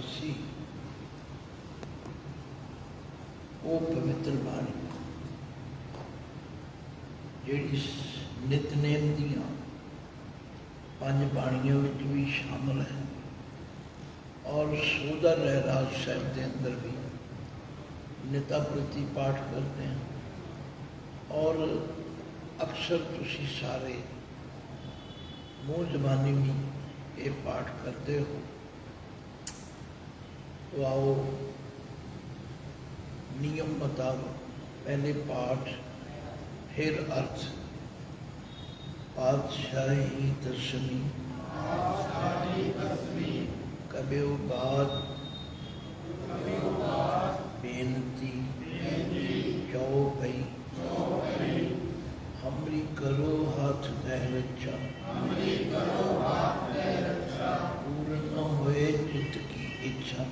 सी वो पवित्र बाणी जिहड़ी नितनेम दियां 5 बाणियों में भी शामिल है और सोदा रहराज साहिब के अंदर भी निता प्रति पाठ करते हैं और अक्सर तुसी सारे मुँह जबानी भी ये पाठ करते हो। तो आओ नियम मुताबिक पहले पाठ फिर अर्थ। पातशाही दसवीं कब्यो बाद बेनती चौपई हमरी करो हाथ दह रक्षा पूर्ण न होए चित्त की इच्छा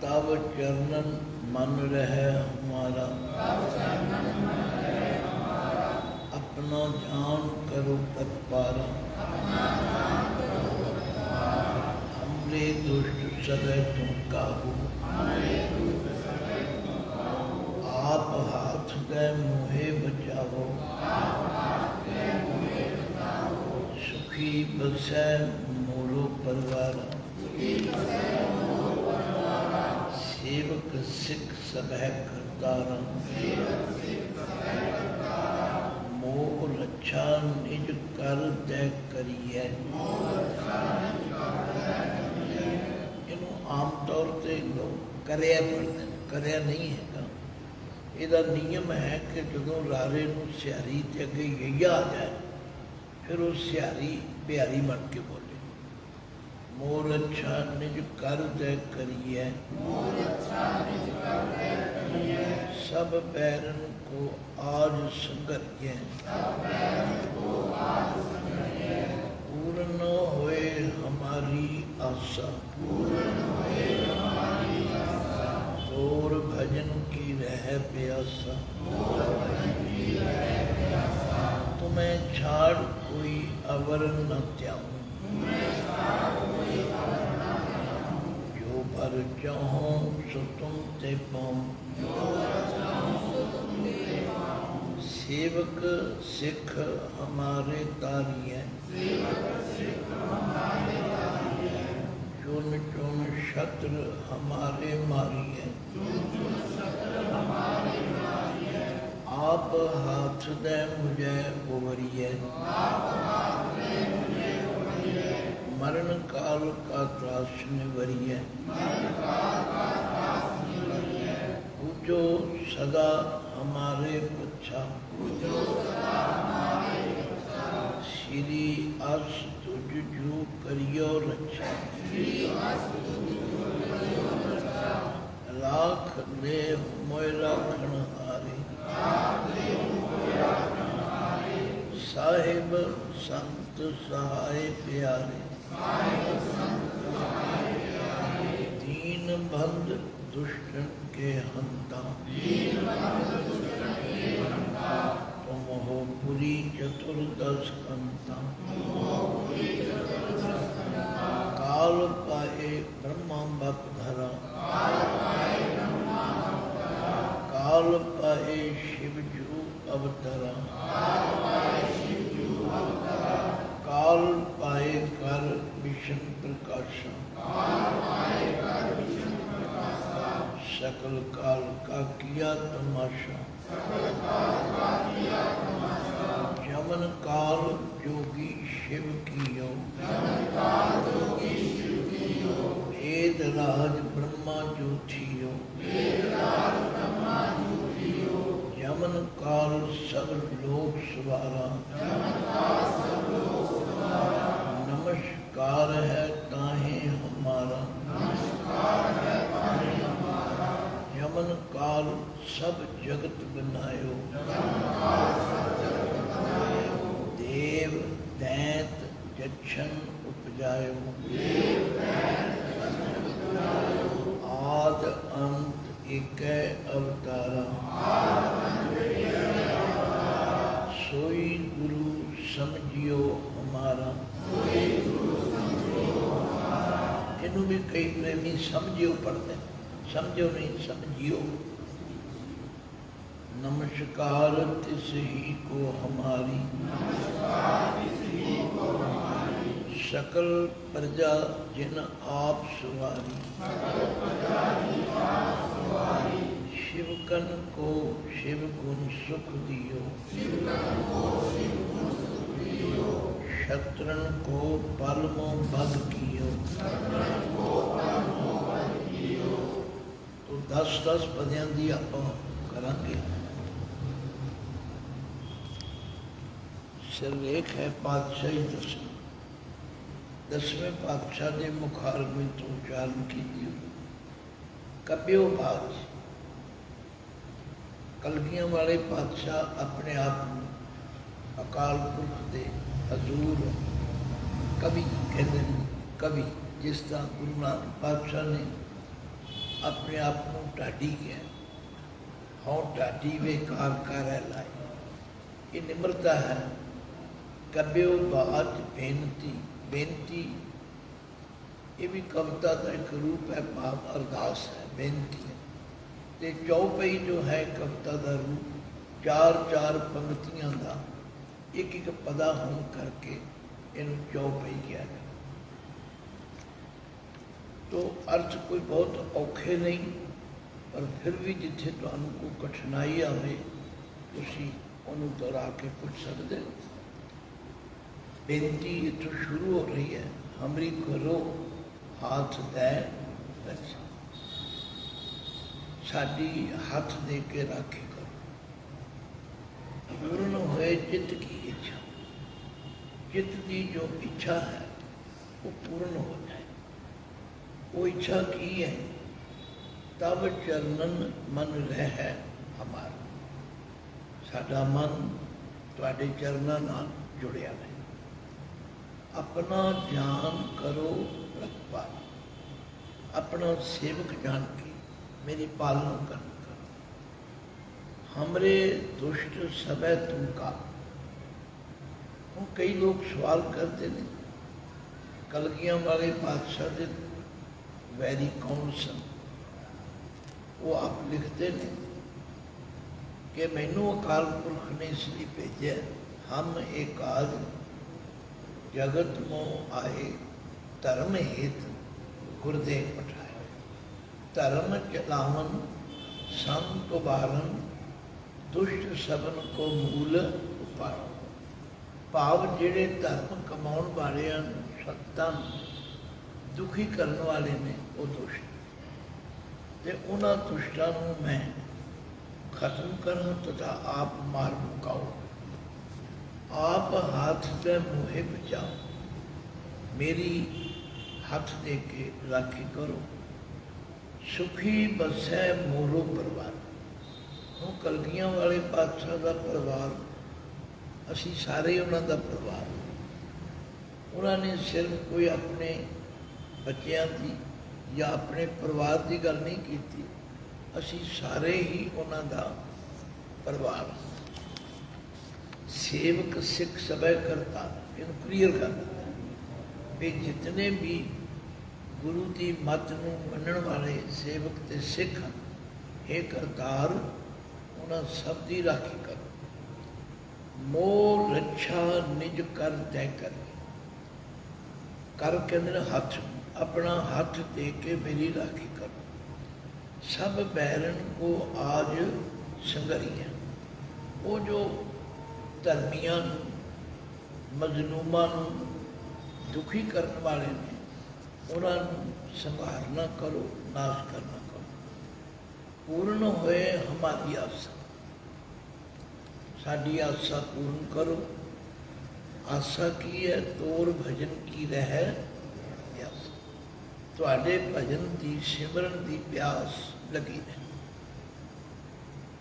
तब चरणन मन रहे हमारा अपना ध्यान करो तत्पारा हमरे दुष्ट सदै तुम काबू आप हाथ दे मोहे बचावो सुखी बसै मोरो परिवार सेवक सिख सब है करतारा मोह रक्षा निज कर तय करिए। इनू आम तौर पर लोग करया पढ़ते करया नहीं है। ਇਹਦਾ नियम है कि जो रारे नूं सियारी ते अगे यैया आ जाए फिर वो सियारी प्यारी बन के बोले मोर अच्छा निज कर दे करिए सब बैरन को आज संघरिए पूर्ण होए हमारी आशा और भजन की रह प्यासा तुम्हें छाड़ कोई अवर न त्याऊं जो भर चाहो सो तुम ते पाऊं सेवक सिख हमारे तारी है चुन चुन शत्रु हमारे मारी है आप हाथ दे मुझे उवरिए मरण काल का त्रास निवरिए पूजो सदा हमारे पच्छा श्री अस तुझ जो करियो रक्षा लाख ने मोय राखण हारे साहिब संत सहाय प्यारे दीन बंद दुष्टन के हंता तुम हो पुरी चतुर्दश कंता काल पाए ब्रह्मा बप धरा काल पाए शिवजू अवतरा काल पाए कर विष्णु प्रकाशा सकल काल का किया तमाशा जमन काल जोगी शिव कियो वेद राज ब्रह्मा ज्योतियो यमन काल सब लोक सवारा नमस्कार है ताहे हमारा यमन काल सब जगत बनायो देव दैत जक्षण उपजायो आद अंत एक अवतारा सोई गुरु समझियो हमारा ਇਹਨੂੰ ਵੀ ਕਈ ਪ੍ਰੇਮੀ ਸਮਝਿਓ ਪੜ੍ਹਦੇ, ਸਮਝੋ ਨਹੀਂ ਸਮਝियो। नमस्कार तिस ही को हमारी, सकल प्रजा जिन आप सवारी। शिवकन को शिव गुण सुख दियो, शत्रन को पलमो बद कियो। तो 10-10 पदियां दी आपां करांगे। सिरलेख है पातशाही दसवीं, 10वें पातशाह के मुखारबे तो उच्चारण की। कब्यो बाज कलगियां वाले पातशाह अपने आप को अकाल पुरख के हजूर कवि कहते हैं। कवि जिस तरह गुरु नानक पातशाह ने अपने आप को ढाडी किया, हाँ ढाडी वे कार कर लाई, ये निम्रता है। कब्यो बाज बेनती, बेनती ये भी कविता का एक रूप है, भाव अरदास है, बेनती है। ते चौपाई जो है कविता का रूप, 4-4 पंक्तियां का एक एक पदा होने करके इन चौपाई किया गया। तो अर्थ कोई बहुत औखे नहीं, पर फिर भी जिथे तुहानू कोई कठिनाई आवे तुसी उन्होंने दोहरा के पूछ सकते हो। बेनती इतों शुरू हो रही है, हमरी करो हाथ दे रक्षा, साडी हाथ दे के राखी करो। पूर्ण होए चित्त की इच्छा, चित्त की जो इच्छा है वो पूर्ण हो जाए। वो इच्छा की है, तब चरणन मन रह हमारा, साडा मन तुहाडे चरणों नाल जुड़िया है। अपना ध्यान करो रखवार, अपना सेवक जान के मेरी पालना करो। हमरे दुष्ट सबे तुम का। हूँ कई लोग सवाल करते हैं, कलगियां वाले पातशाह के वैरी कौन सन? वो आप लिखते हैं कि मैनू अकाल पुरख ने इसलिए भेजा, हम एक आज जगत मोह आए, धर्म हेत गुरदेव पठाए। धर्म चलावन संत उबारन, दुष्ट सबन को मूल उपाड़। भाव जेड़े धर्म कमाउण वाले संतां दुखी करने वाले ने वो दुष्ट, ते उन्हां दुष्टां नूं मैं खत्म करूं तथा आप मार मुकाओ। आप हाथ से मोहे बचाओ, मेरी हाथ दे के राखी करो। सुखी बसै मोरो परिवार। हूँ कलगियां वाले पातशाह का परिवार, असी सारे उन्हों का परिवार। उन्होंने सिर्फ कोई अपने बच्चों की या अपने परिवार की गल नहीं की, असी सारे ही उन्हों का परिवार। सेवक सिख सबे करता, इन क्लीयर कर दिता भी जितने भी गुरु की मत नूं मनण वाले सेवक ते सिख हैं, हे करतार उन्हां सब की राखी करो। मोह रक्षा निज कर तय कर कहते हथ, अपना हाथ दे के मेरी राखी करो। सब बैरन को आज संघरी है। वो जो धर्मियां मजलूमां दुखी करने वाले ने, उन्होंने संहारना करो, नाश करना करो। पूर्ण होए हमारी आशा, साड़ी आशा पूर्ण करो। आशा की है? तोर भजन की रह प्यास, तुहाडे भजन की सिमरन की प्यास लगी है।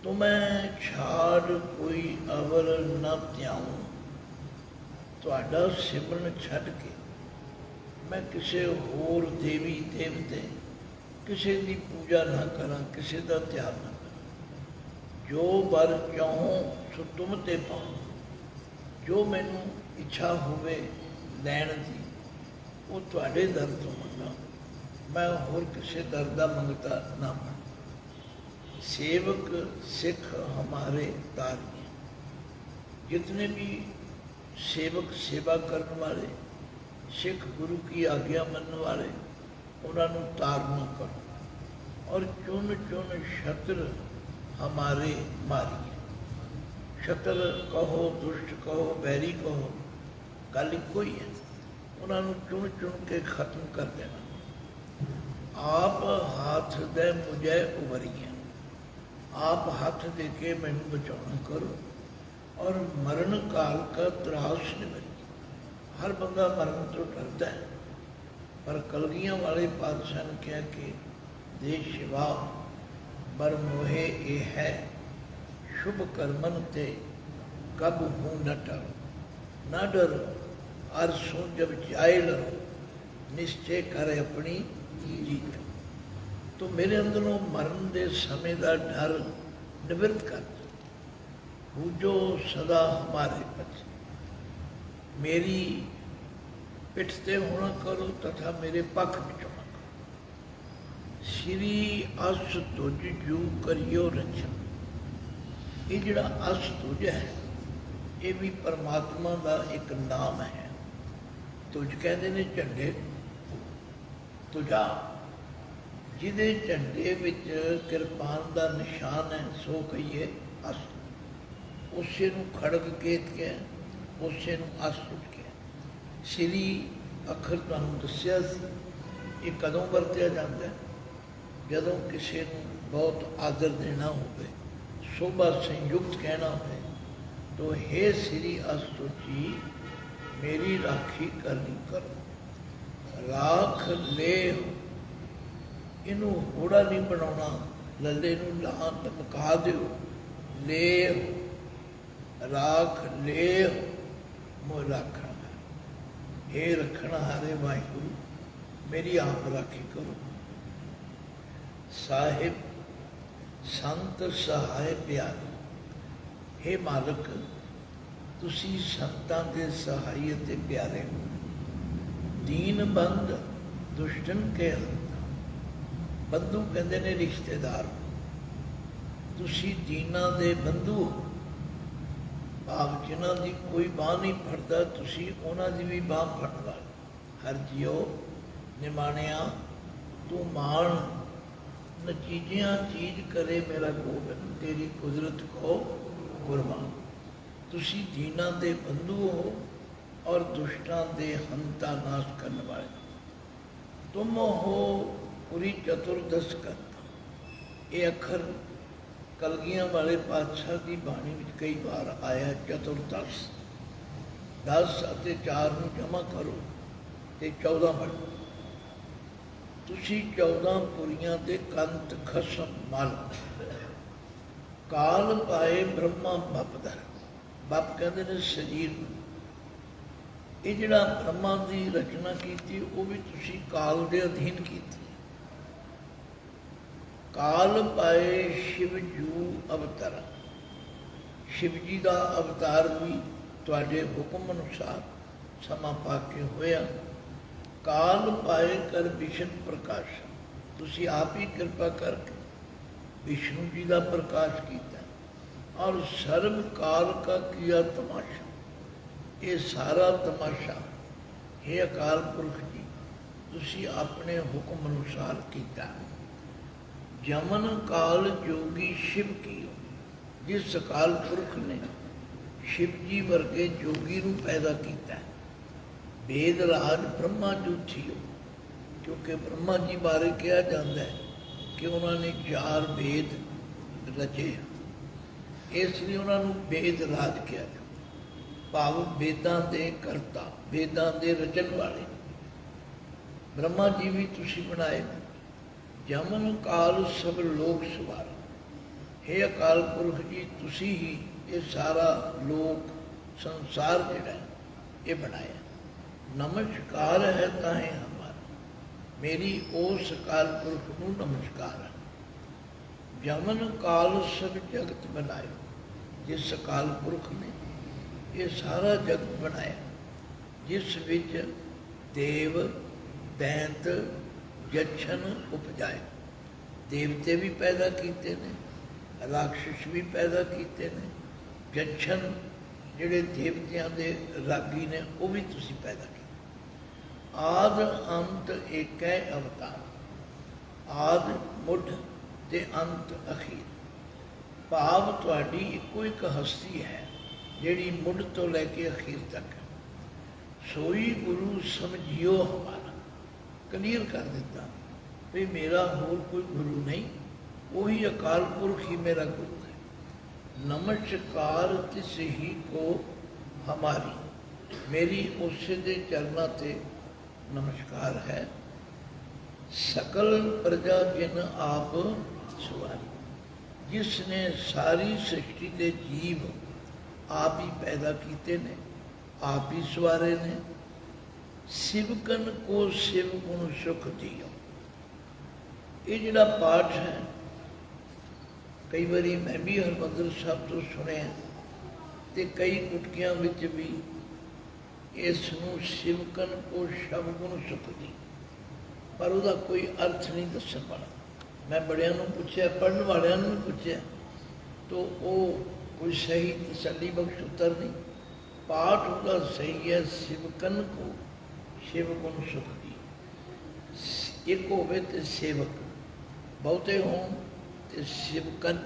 तो मैं छाड़ कोई अवर न त्याऊं, तुहाडा सिमरन छड़ के मैं किसी होर देवी देवते किसी की पूजा ना करा, किसी का ध्यान ना करा। जो वर चाहो सो तुम ते पाओ, जो मैनू इच्छा होवे लैण की वो तुहाडे दर तो मंगा। मैं होर किसी दर का मंगता ना बन। सेवक सिख हमारे तारिये, जितने भी सेवक सेवा करने वाले सिख गुरु की आज्ञा मनने वाले उन्होंने तारना करो और चुन चुन शत्रु हमारे मारिए। शत्रु कहो, दुष्ट कहो, बैरी कहो, गल इको ही है। उन्होंने चुन चुन के खत्म कर देना। आप हाथ दे मुझे उभरिए, आप हाथ दे के मैनू बचाना करो और मरण काल का त्रास निवरिए। हर बंदा मरण तो डरता है, पर कलगियां वाले पातशाह ने कहा कि देश शिवा बर मोहे ये है, शुभ कर्मन ते कब हूँ न डरो, न डरो अरसों जब जाए लड़ो, निश्चय कर अपनी जीत। तो मेरे अंदरों मरण के समय का डर निवृत्त कर बूझो सदा हमारे पक्ष, मेरी पिठ ते होना करो तथा मेरे पक्ष में होना करो। श्री अस तुझ जू करियो रचन। ये जिहड़ा अस तुझ है ये भी परमात्मा का एक नाम है। तुझ कहते ने झंडे, तुझा जिदे झंडे विच किरपान का निशान है सो कहिए अस। उसे नूं खड़ग केत के, उसे नूं अस तुझ के। श्री अखर तुहानूं दस्सिया सी, ये कदों वरतिया जाता है? जदों किसी नूं बहुत आदर देना होवे, शोभा संयुक्त कहना होवे, तो हे श्री अस तुझी मेरी राखी करनी करो। राख ले, इनू होड़ा नहीं बनाना, लल्ले नूं ला धमका दिओ। ले राख ले मोह राखण, हे रखण हारे वाहिगुरू मेरी आप राखी करो। साहिब संत सहाय प्यारे, हे मालक तुसी संतां दे सहाय ते प्यारे हो। दीन बंद दुष्टन के हंता, बंधु कहते ने रिश्तेदार, तुसी दीना दे बंधु हो। भाव जिन्हां दी कोई बाह नहीं फड़दा, तुसी उन्हां दी भी बाह फड़न वाले। हर जियो निमाणिया तू मान, नचीजियां चीज करे मेरा गोबिंद, तेरी कुदरत को कुर्बान। तुसी दीना दे बंधु हो और दुष्टां दे हंता नाश करने वाले। तुम हो पूरी चतुर्दश करता। ये अखर कलगियां वाले पातशाह की बाणी में कई बार आया। चतुर्दश 10 और 4 नूं जमा करो तो 14 बन। तुसी 14 पुरियां दे कंत खसम मल, काल पाए ब्रह्मा बपदा। बप कहते हैं शरीर। ये जिहड़ा ब्रह्मा की रचना की वो भी तुसी काल के अधीन की। काल पाए शिव जू अवतार, शिव जी का अवतार भी तुहाडे हुक्म अनुसार समा पा के होया। काल पाए कर विष्णु प्रकाश, तुसी आप ही कृपा करके विष्णु जी का प्रकाश किया और सर्व काल का किया तमाशा। ये सारा तमाशा हे अकाल पुरख जी तुसी अपने हुक्म अनुसार किया। जमन काल जोगी शिव की, जिस अकाल पुरख ने शिव जी वर्गे जोगी नूं पैदा किया। वेद राज ब्रह्मा जूठी हो, क्योंकि ब्रह्मा जी बारे कहा जाता है कि उन्होंने 4 वेद रचे, इसलिए उन्होंने वेद राज किया। भाव वेदां दे करता, वेदां दे रचन वाले ब्रह्मा जी भी तुसी बनाए। जमन काल सब लोक सवार, हे अकाल पुरख जी तुसी ही ये सारा लोक संसार जिहड़ा ये बनाया। नमस्कार है ताहे हमारा, मेरी उस अकाल पुरख नूं नमस्कार है। जमन काल सब जगत बनायो, जिस अकाल पुरख ने ये सारा जगत बनाया, जिस विच देव दैंत जच्छन उपजाए। देवते भी पैदा किए ने, राक्षस भी पैदा किए ने, जच्छन जिहड़े देवतियां दे रागी ने वो भी तुसी पैदा किए। आद अंत एक है अवतार, आद मुढ़ ते अंत अखीर। भाव तुहाडी इको एक हस्ती है जिहड़ी मुढ़ तो लैके अखीर तक है। सोई गुरु समझियो हमारा, क्लीयर कर दिता भी मेरा होर कोई गुरु नहीं, वही अकाल पुरख ही मेरा गुरु है। नमस्कार तिस ही को हमारी, मेरी उस दे चरणों ते नमस्कार है। सकल प्रजा जिन आप सवारी, जिसने सारी सृष्टि के जीव आप ही पैदा किए ने, आप ही सवारे ने। सिवकन को शिव गुण सुख दियो। ये जिहड़ा पाठ है कई बारी मैं भी हरमंदर साहब तो सुनिया ते कई गुटकियां विच भी इसनूं सिवकन को शब गुण सुख दी, पर उसका कोई अर्थ नहीं दस्सण वाला। मैं बड़ियां नूं पुछया, पढ़न वालियां नूं भी पुछया, तो वो कोई सही तसल्ली बख्श उत्तर नहीं। पाठ उसका सही है, सिवकन को शिव गुण सुख दी। एक होवे ते सेवक बहुते होण ते सिवकन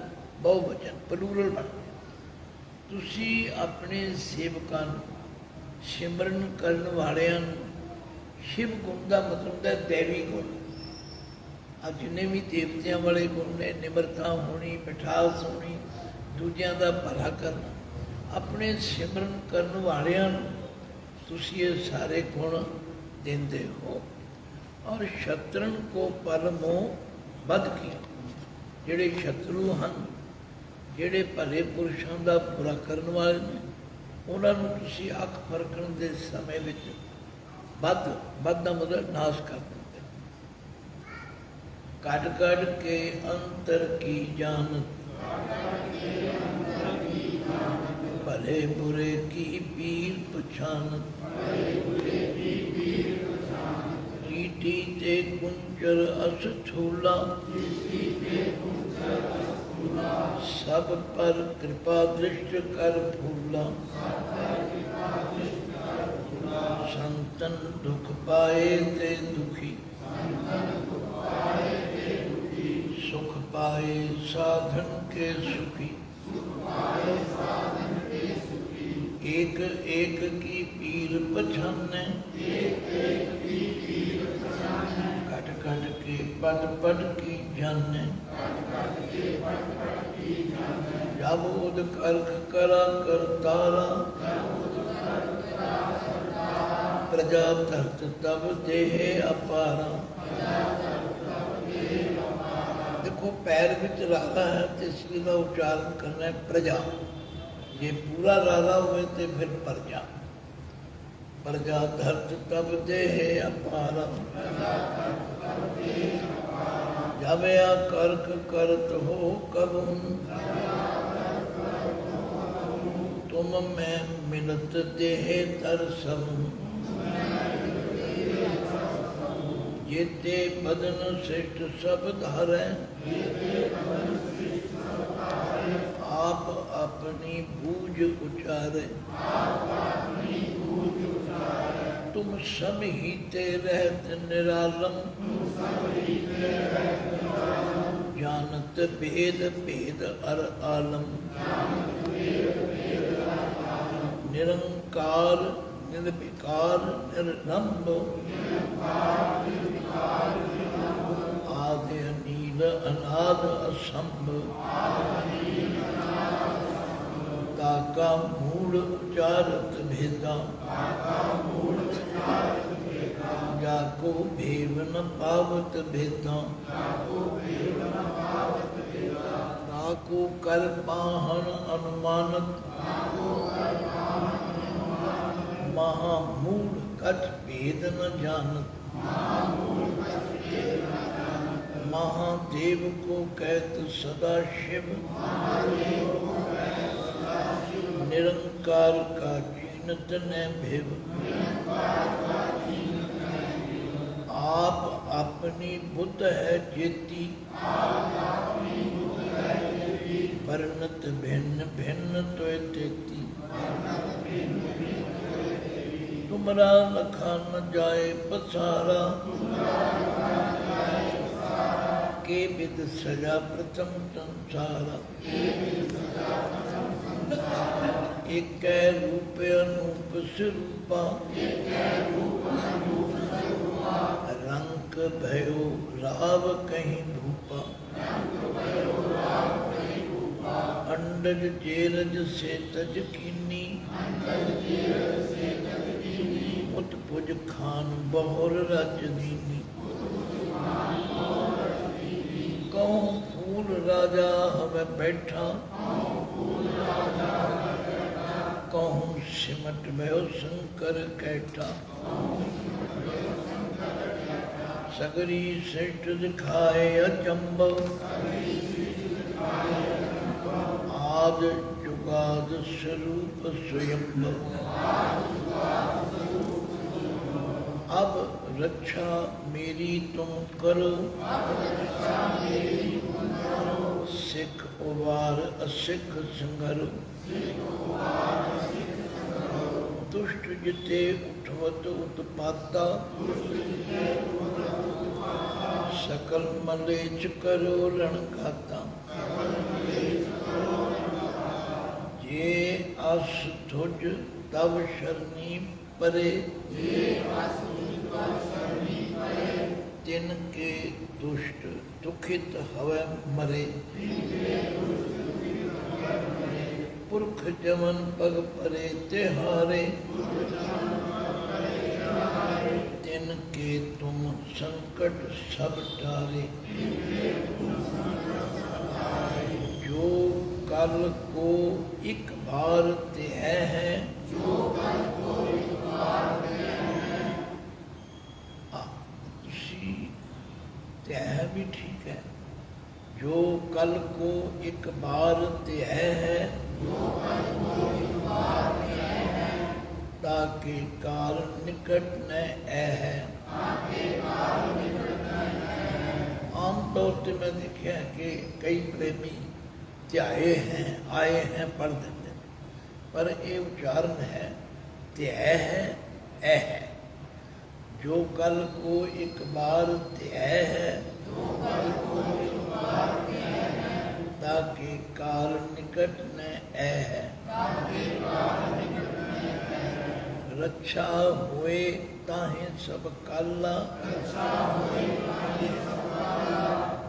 बहुवचन प्लूरल बन गया। तुसी अपने सेवकां नूं सिमरन करन वालियां नूं शिव गुण का मतलब है दैवी गुण। अब जिन्हें भी देवतियां वाले गुण ने, निमरता होनी, मिठास होनी, दूजियां दा भला करना, अपने सिमरन करन वालियां नूं तुसी ये सारे गुण देंदे हो। और शत्रन को परमो बद किया, जिहड़े शत्रु हैं, जिहड़े भले पुरुषों का बुरा करने वाले ने, उन्होंने तुसी अख फरकण के समय विच बद का मतलब नाश कर देंगे। कट कट के अंतर की जानत, भले बुरे की पीर पछानत। चीटी ते कुंचर अस छूला, सब पर कृपा दृष्ट कर फूला। संतन दुख पाए ते दुखी, सुख पाए साधन के सुखी। एक एक की पीर पछाने, कट कट के पद पद की जाने। जब उद कर्क करा करतारा, प्रजा धरत तब देह अपारा। देखो पैर विच राधा है तो इसलिए का उच्चारण करना है प्रजा। ये पूरा राधा हुए तो फिर प्रजा। प्रजा धरत तब देह अपारा, जब या कर्क करत हो कबहू। तुम मैं मिलत देह तर सब, जेते बदन श्रेष्ठ सब धारै। आप अपनी बूझ उचारे, तुम सब ही ते रहत निरालम। जानत भेद भेद अर आलम। निरंकार निर्विकार निर्लंब, आदि अनील अनाद असंभ। ताका मूल उचारत भेदा, जाको भेव न पावत भेदा। ताको कर पाहन अनुमानत, महामूढ़ कछ भेद न जानत। महादेव को कहत सदा शिव, निरंकार का चीनत न भेव। आप अपनी बुद्ध है जेती, वर्णत भिन्न भिन्न तोय तेती। तुमरा लखा न जाए पसारा, के विद सजा प्रथम संसारा। एक रूप अनूप स्वरूपा, रंग भयो राव कहीं भूपा। अंडज जेरज से तज कीनी, उत्पुज खान बहुर रज दीनी। कहूँ फूल राजा हमें बैठा, कहूँ सिमट भयो शंकर कैठा। सगरी श्रेष्ठ दिखाए अचंभव, आद जुगाद स्वरूप स्वयंभव। अब रक्षा मेरी तुम करो, सिख उबार असिख संघरो। दुष्ट जिते उठवत उत्पाता, सकल मलेच करो रणघाता। जे आस तुझ तब शरणी परे, तिनके दुष्ट दुखित हवे मरे। पुरख जमन पग परे तिहारे, तिनके तुम संकट सब टारे। जो कल को एक बार त्यह है, त्यह भी ठीक है। जो कल को एक बार त्यह है, ताकि काल निकट न है। आमतौर पर मैं देखा कि कई प्रेमी त्याए हैं, आए हैं, पढ़ देते हैं, पर ये उच्चारण है त्यह है, ए है। जो कल को एक बार त्यह है, ताकि काल निकट न है। रक्षा हुए ताहे सब काला,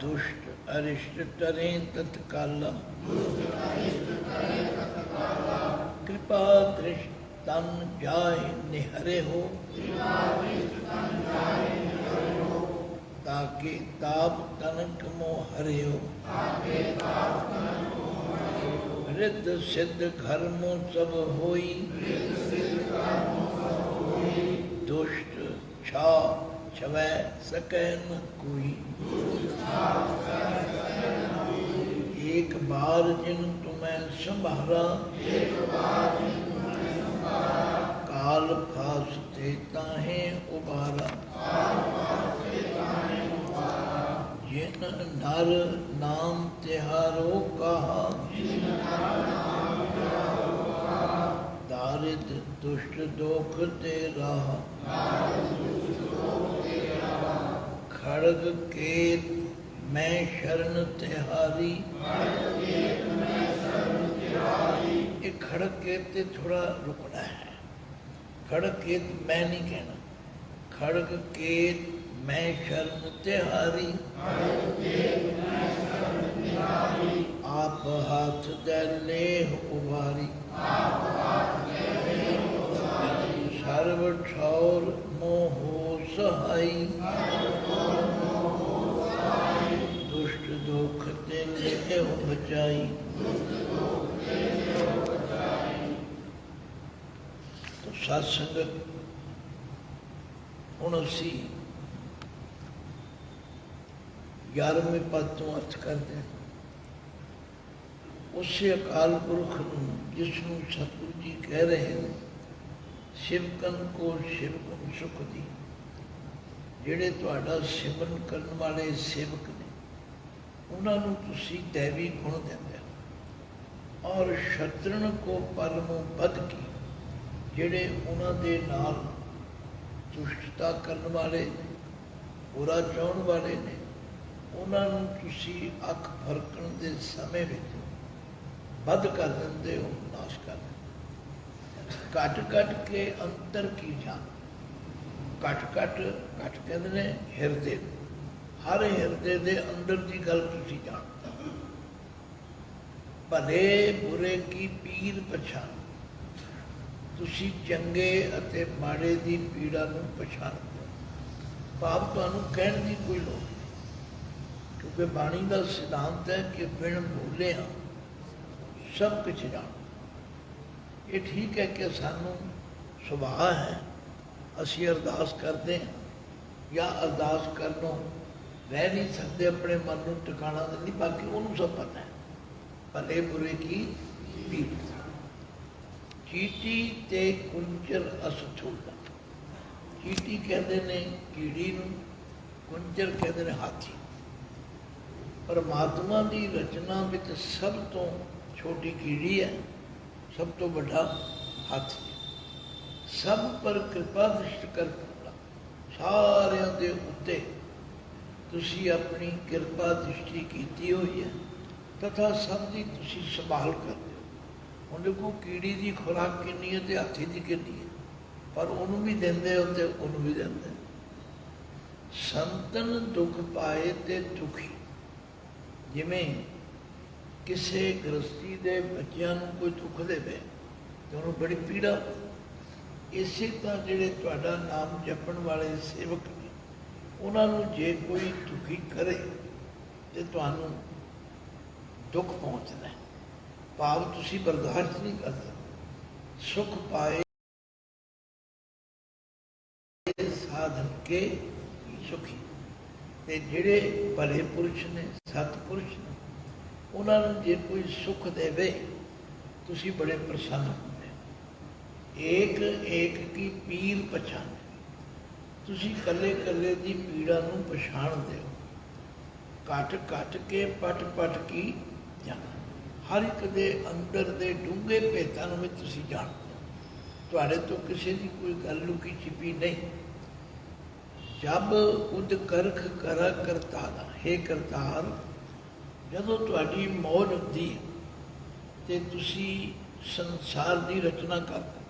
दुष्ट अरिष्ट तरें तत्काला। कृपा दृष्ट तन जाए निहरे हो, ताकि ताप तनक मोह हरे हो। रिद्ध सिद्ध घर मो सब होई, दुष्ट छा छवै सकै न कोई। एक बार जिन तुम्हें संभारा, काल फासते ताहे उबारा। जिन नर नाम तिहारो कहा, दारिद दुष्ट दोख दे रहा। खड़ग केत मैं शरण तिहारी, ये खड़ग केत से थोड़ा रुकना है। खड़ग केत मैं नहीं कहना, खड़ग केत मैं शरण तिहारी। आप हाथ दे लेह उबारी, सर्व ठौर मोहो सहाई। दुष्ट दुख ते लेह बचाई। तो सत्संग हुण असी 11वें पद तो अर्थ करते हैं। उसे अकाल पुरख जिसनों सतगुरु जी कह रहे हैं, शिवकन को शिवकन सुख दी। जिन नानक नाम जपाओ कहा, जिन नाम जपाओ कहा, दारिद दुष्ट दोख ते राह। खड़ग केत मैं शरण तिहारी, आप हाथ दे लेह उबारी। सर्व ठौर मोहो सहाई। दुष्ट दुख ते लेह बचाई। तो सत्संग हुण असी 11वें पद तो अर्थ करते हैं। उसे अकाल पुरख जिसनों सतगुरु जी कह रहे हैं, शिवकन को शिवकन सुख दी। ਜਿਹੜੇ ਤੁਹਾਡਾ ਸਿਮਰਨ ਕਰਨ ਵਾਲੇ ਸੇਵਕ ਨੇ ਉਹਨਾਂ ਨੂੰ ਤੁਸੀਂ ਦੇਵੀ ਗੁਣ ਦਿੰਦੇ ਹੋ। ਔਰ ਸ਼ਤਰਨ ਕੋ ਪਰਮੋ ਬਦ ਕੀ, ਜਿਹੜੇ ਉਹਨਾਂ ਦੇ ਨਾਲ ਦੁਸ਼ਟਤਾ ਕਰਨ ਵਾਲੇ ਨੇ, ਬੁਰਾ ਚਾਹੁਣ ਵਾਲੇ ਨੇ, ਉਹਨਾਂ ਨੂੰ ਤੁਸੀਂ ਅੱਖ ਫਰਕਣ ਦੇ ਸਮੇਂ ਵਿੱਚ ਵੱਧ ਕਰ ਦਿੰਦੇ ਹੋ, ਨਾਸ਼ ਕਰ ਦਿੰਦੇ। ਘਟ ਘਟ ਕੇ ਅੰਤਰ ਕੀ ਜਾਣ, ਘਟ ਘਟ ਘਟ ਕਹਿੰਦੇ ਨੇ ਹਿਰਦੇ, ਹਰ ਹਿਰਦੇ ਦੇ ਅੰਦਰ ਦੀ ਗੱਲ ਤੁਸੀਂ ਜਾਣਦੇ ਹੋ। ਭਲੇ ਬੁਰੇ ਕੀ ਪੀਰ ਪਛਾਣ, ਤੁਸੀਂ ਚੰਗੇ ਅਤੇ ਮਾੜੇ ਦੀ ਪੀੜਾ ਨੂੰ ਪਛਾਣਦੇ ਹੋ। ਭਾਵ ਤੁਹਾਨੂੰ ਕਹਿਣ ਦੀ ਕੋਈ ਲੋੜ ਨਹੀਂ, ਕਿਉਂਕਿ ਬਾਣੀ ਦਾ ਸਿਧਾਂਤ ਹੈ ਕਿ ਬਿਨ ਬੋਲਿਆ ਸਭ ਕੁਝ ਜਾਣ। ਇਹ ਠੀਕ ਹੈ ਕਿ ਸਾਨੂੰ ਸੁਭਾਅ ਹੈ, ਅਸੀਂ ਅਰਦਾਸ ਕਰਦੇ ਹਾਂ ਜਾਂ ਅਰਦਾਸ ਕਰਨੋਂ ਰਹਿ ਨਹੀਂ ਸਕਦੇ, ਆਪਣੇ ਮਨ ਨੂੰ ਟਿਕਾਣਾ ਨਹੀਂ, ਬਾਕੀ ਉਹਨੂੰ ਸਭ ਪਤਾ ਹੈ। ਭਲੇ ਬੁਰੇ ਕੀ ਪੀੜ, ਚੀਟੀ ਤੇ ਕੁੰਚਰ ਅਸਥੂਲਾ। ਚੀਟੀ ਕਹਿੰਦੇ ਨੇ ਕੀੜੀ ਨੂੰ, ਕੁੰਚਰ ਕਹਿੰਦੇ ਨੇ ਹਾਥੀ। ਪਰਮਾਤਮਾ ਦੀ ਰਚਨਾ ਵਿੱਚ ਸਭ ਤੋਂ ਛੋਟੀ ਕੀੜੀ ਹੈ, ਸਭ ਤੋਂ ਵੱਡਾ ਹਾਥੀ ਹੈ। ਸਭ ਪਰ ਕਿਰਪਾ ਦ੍ਰਿਸ਼ਟ ਕਰ, ਸਾਰਿਆਂ ਦੇ ਉੱਤੇ ਤੁਸੀਂ ਆਪਣੀ ਕਿਰਪਾ ਦ੍ਰਿਸ਼ਟੀ ਕੀਤੀ ਹੋਈ ਹੈ, ਤਥਾ ਸਭ ਦੀ ਤੁਸੀਂ ਸੰਭਾਲ ਕਰਦੇ ਹੋ। ਹੁਣ ਦੇਖੋ ਕੀੜੀ ਦੀ ਖੁਰਾਕ ਕਿੰਨੀ ਹੈ ਅਤੇ ਹਾਥੀ ਦੀ ਕਿੰਨੀ ਹੈ, ਪਰ ਉਹਨੂੰ ਵੀ ਦਿੰਦੇ ਹੋ ਅਤੇ ਉਹਨੂੰ ਵੀ ਦਿੰਦੇ। ਸੰਤਨ ਦੁੱਖ ਪਾਏ ਤੇ ਦੁਖੀ, ਜਿਵੇਂ ਕਿਸੇ ਗ੍ਰਸਤੀ ਦੇ ਬੱਚਿਆਂ ਨੂੰ ਕੋਈ ਦੁੱਖ ਦੇਵੇ ਤੇ ਉਹਨੂੰ ਬੜੀ ਪੀੜਾ। ਇਸੇ ਤਰ੍ਹਾਂ ਜਿਹੜੇ ਤੁਹਾਡਾ ਨਾਮ ਜਪਣ ਵਾਲੇ ਸੇਵਕ ਨੇ, ਉਹਨਾਂ ਨੂੰ ਜੇ ਕੋਈ ਦੁਖੀ ਕਰੇ ਤੇ ਤੁਹਾਨੂੰ ਦੁੱਖ ਪਹੁੰਚਦਾ ਹੈ, ਭਾਵ ਤੁਸੀਂ ਬਰਦਾਸ਼ਤ ਨਹੀਂ ਕਰਦੇ। ਸੁਖ ਪਾਏ ਸਾਧਨ ਕੇ ਸੁਖੀ, ਤੇ ਜਿਹੜੇ ਭਲੇ ਪੁਰਸ਼ ਨੇ, ਸਤਿਪੁਰਸ਼ ਨੇ, ਉਹਨਾਂ ਨੂੰ ਜੇ ਕੋਈ ਸੁੱਖ ਦੇਵੇ ਤੁਸੀਂ ਬੜੇ ਪ੍ਰਸੰਨ ਹੁੰਦੇ। ਏਕ ਏਕ ਕੀ ਪੀਰ ਪਛਾਣ, ਤੁਸੀਂ ਇਕੱਲੇ ਇਕੱਲੇ ਦੀ ਪੀੜਾ ਨੂੰ ਪਛਾਣਦੇ ਹੋ। ਘਟ ਘਟ ਕੇ ਪਟ ਪਟ ਕੀ ਜਾਣ, ਹਰ ਇੱਕ ਦੇ ਅੰਦਰ ਦੇ ਡੂੰਘੇ ਭੇਦਾਂ ਨੂੰ ਵੀ ਤੁਸੀਂ ਜਾਣਦੇ ਹੋ। ਤੁਹਾਡੇ ਤੋਂ ਕਿਸੇ ਦੀ ਕੋਈ ਗੱਲ ਲੁਕੀ ਛਿਪੀ ਨਹੀਂ। ਜਬ ਉਦ ਕਰਖ ਕਰਾ ਕਰਤਾਰਾ, ਹੇ ਕਰਤਾਰ, ਜਦੋਂ ਤੁਹਾਡੀ ਮੌਜ ਹੁੰਦੀ ਹੈ ਤੇ ਤੁਸੀਂ ਸੰਸਾਰ ਦੀ ਰਚਨਾ ਕਰਦੇ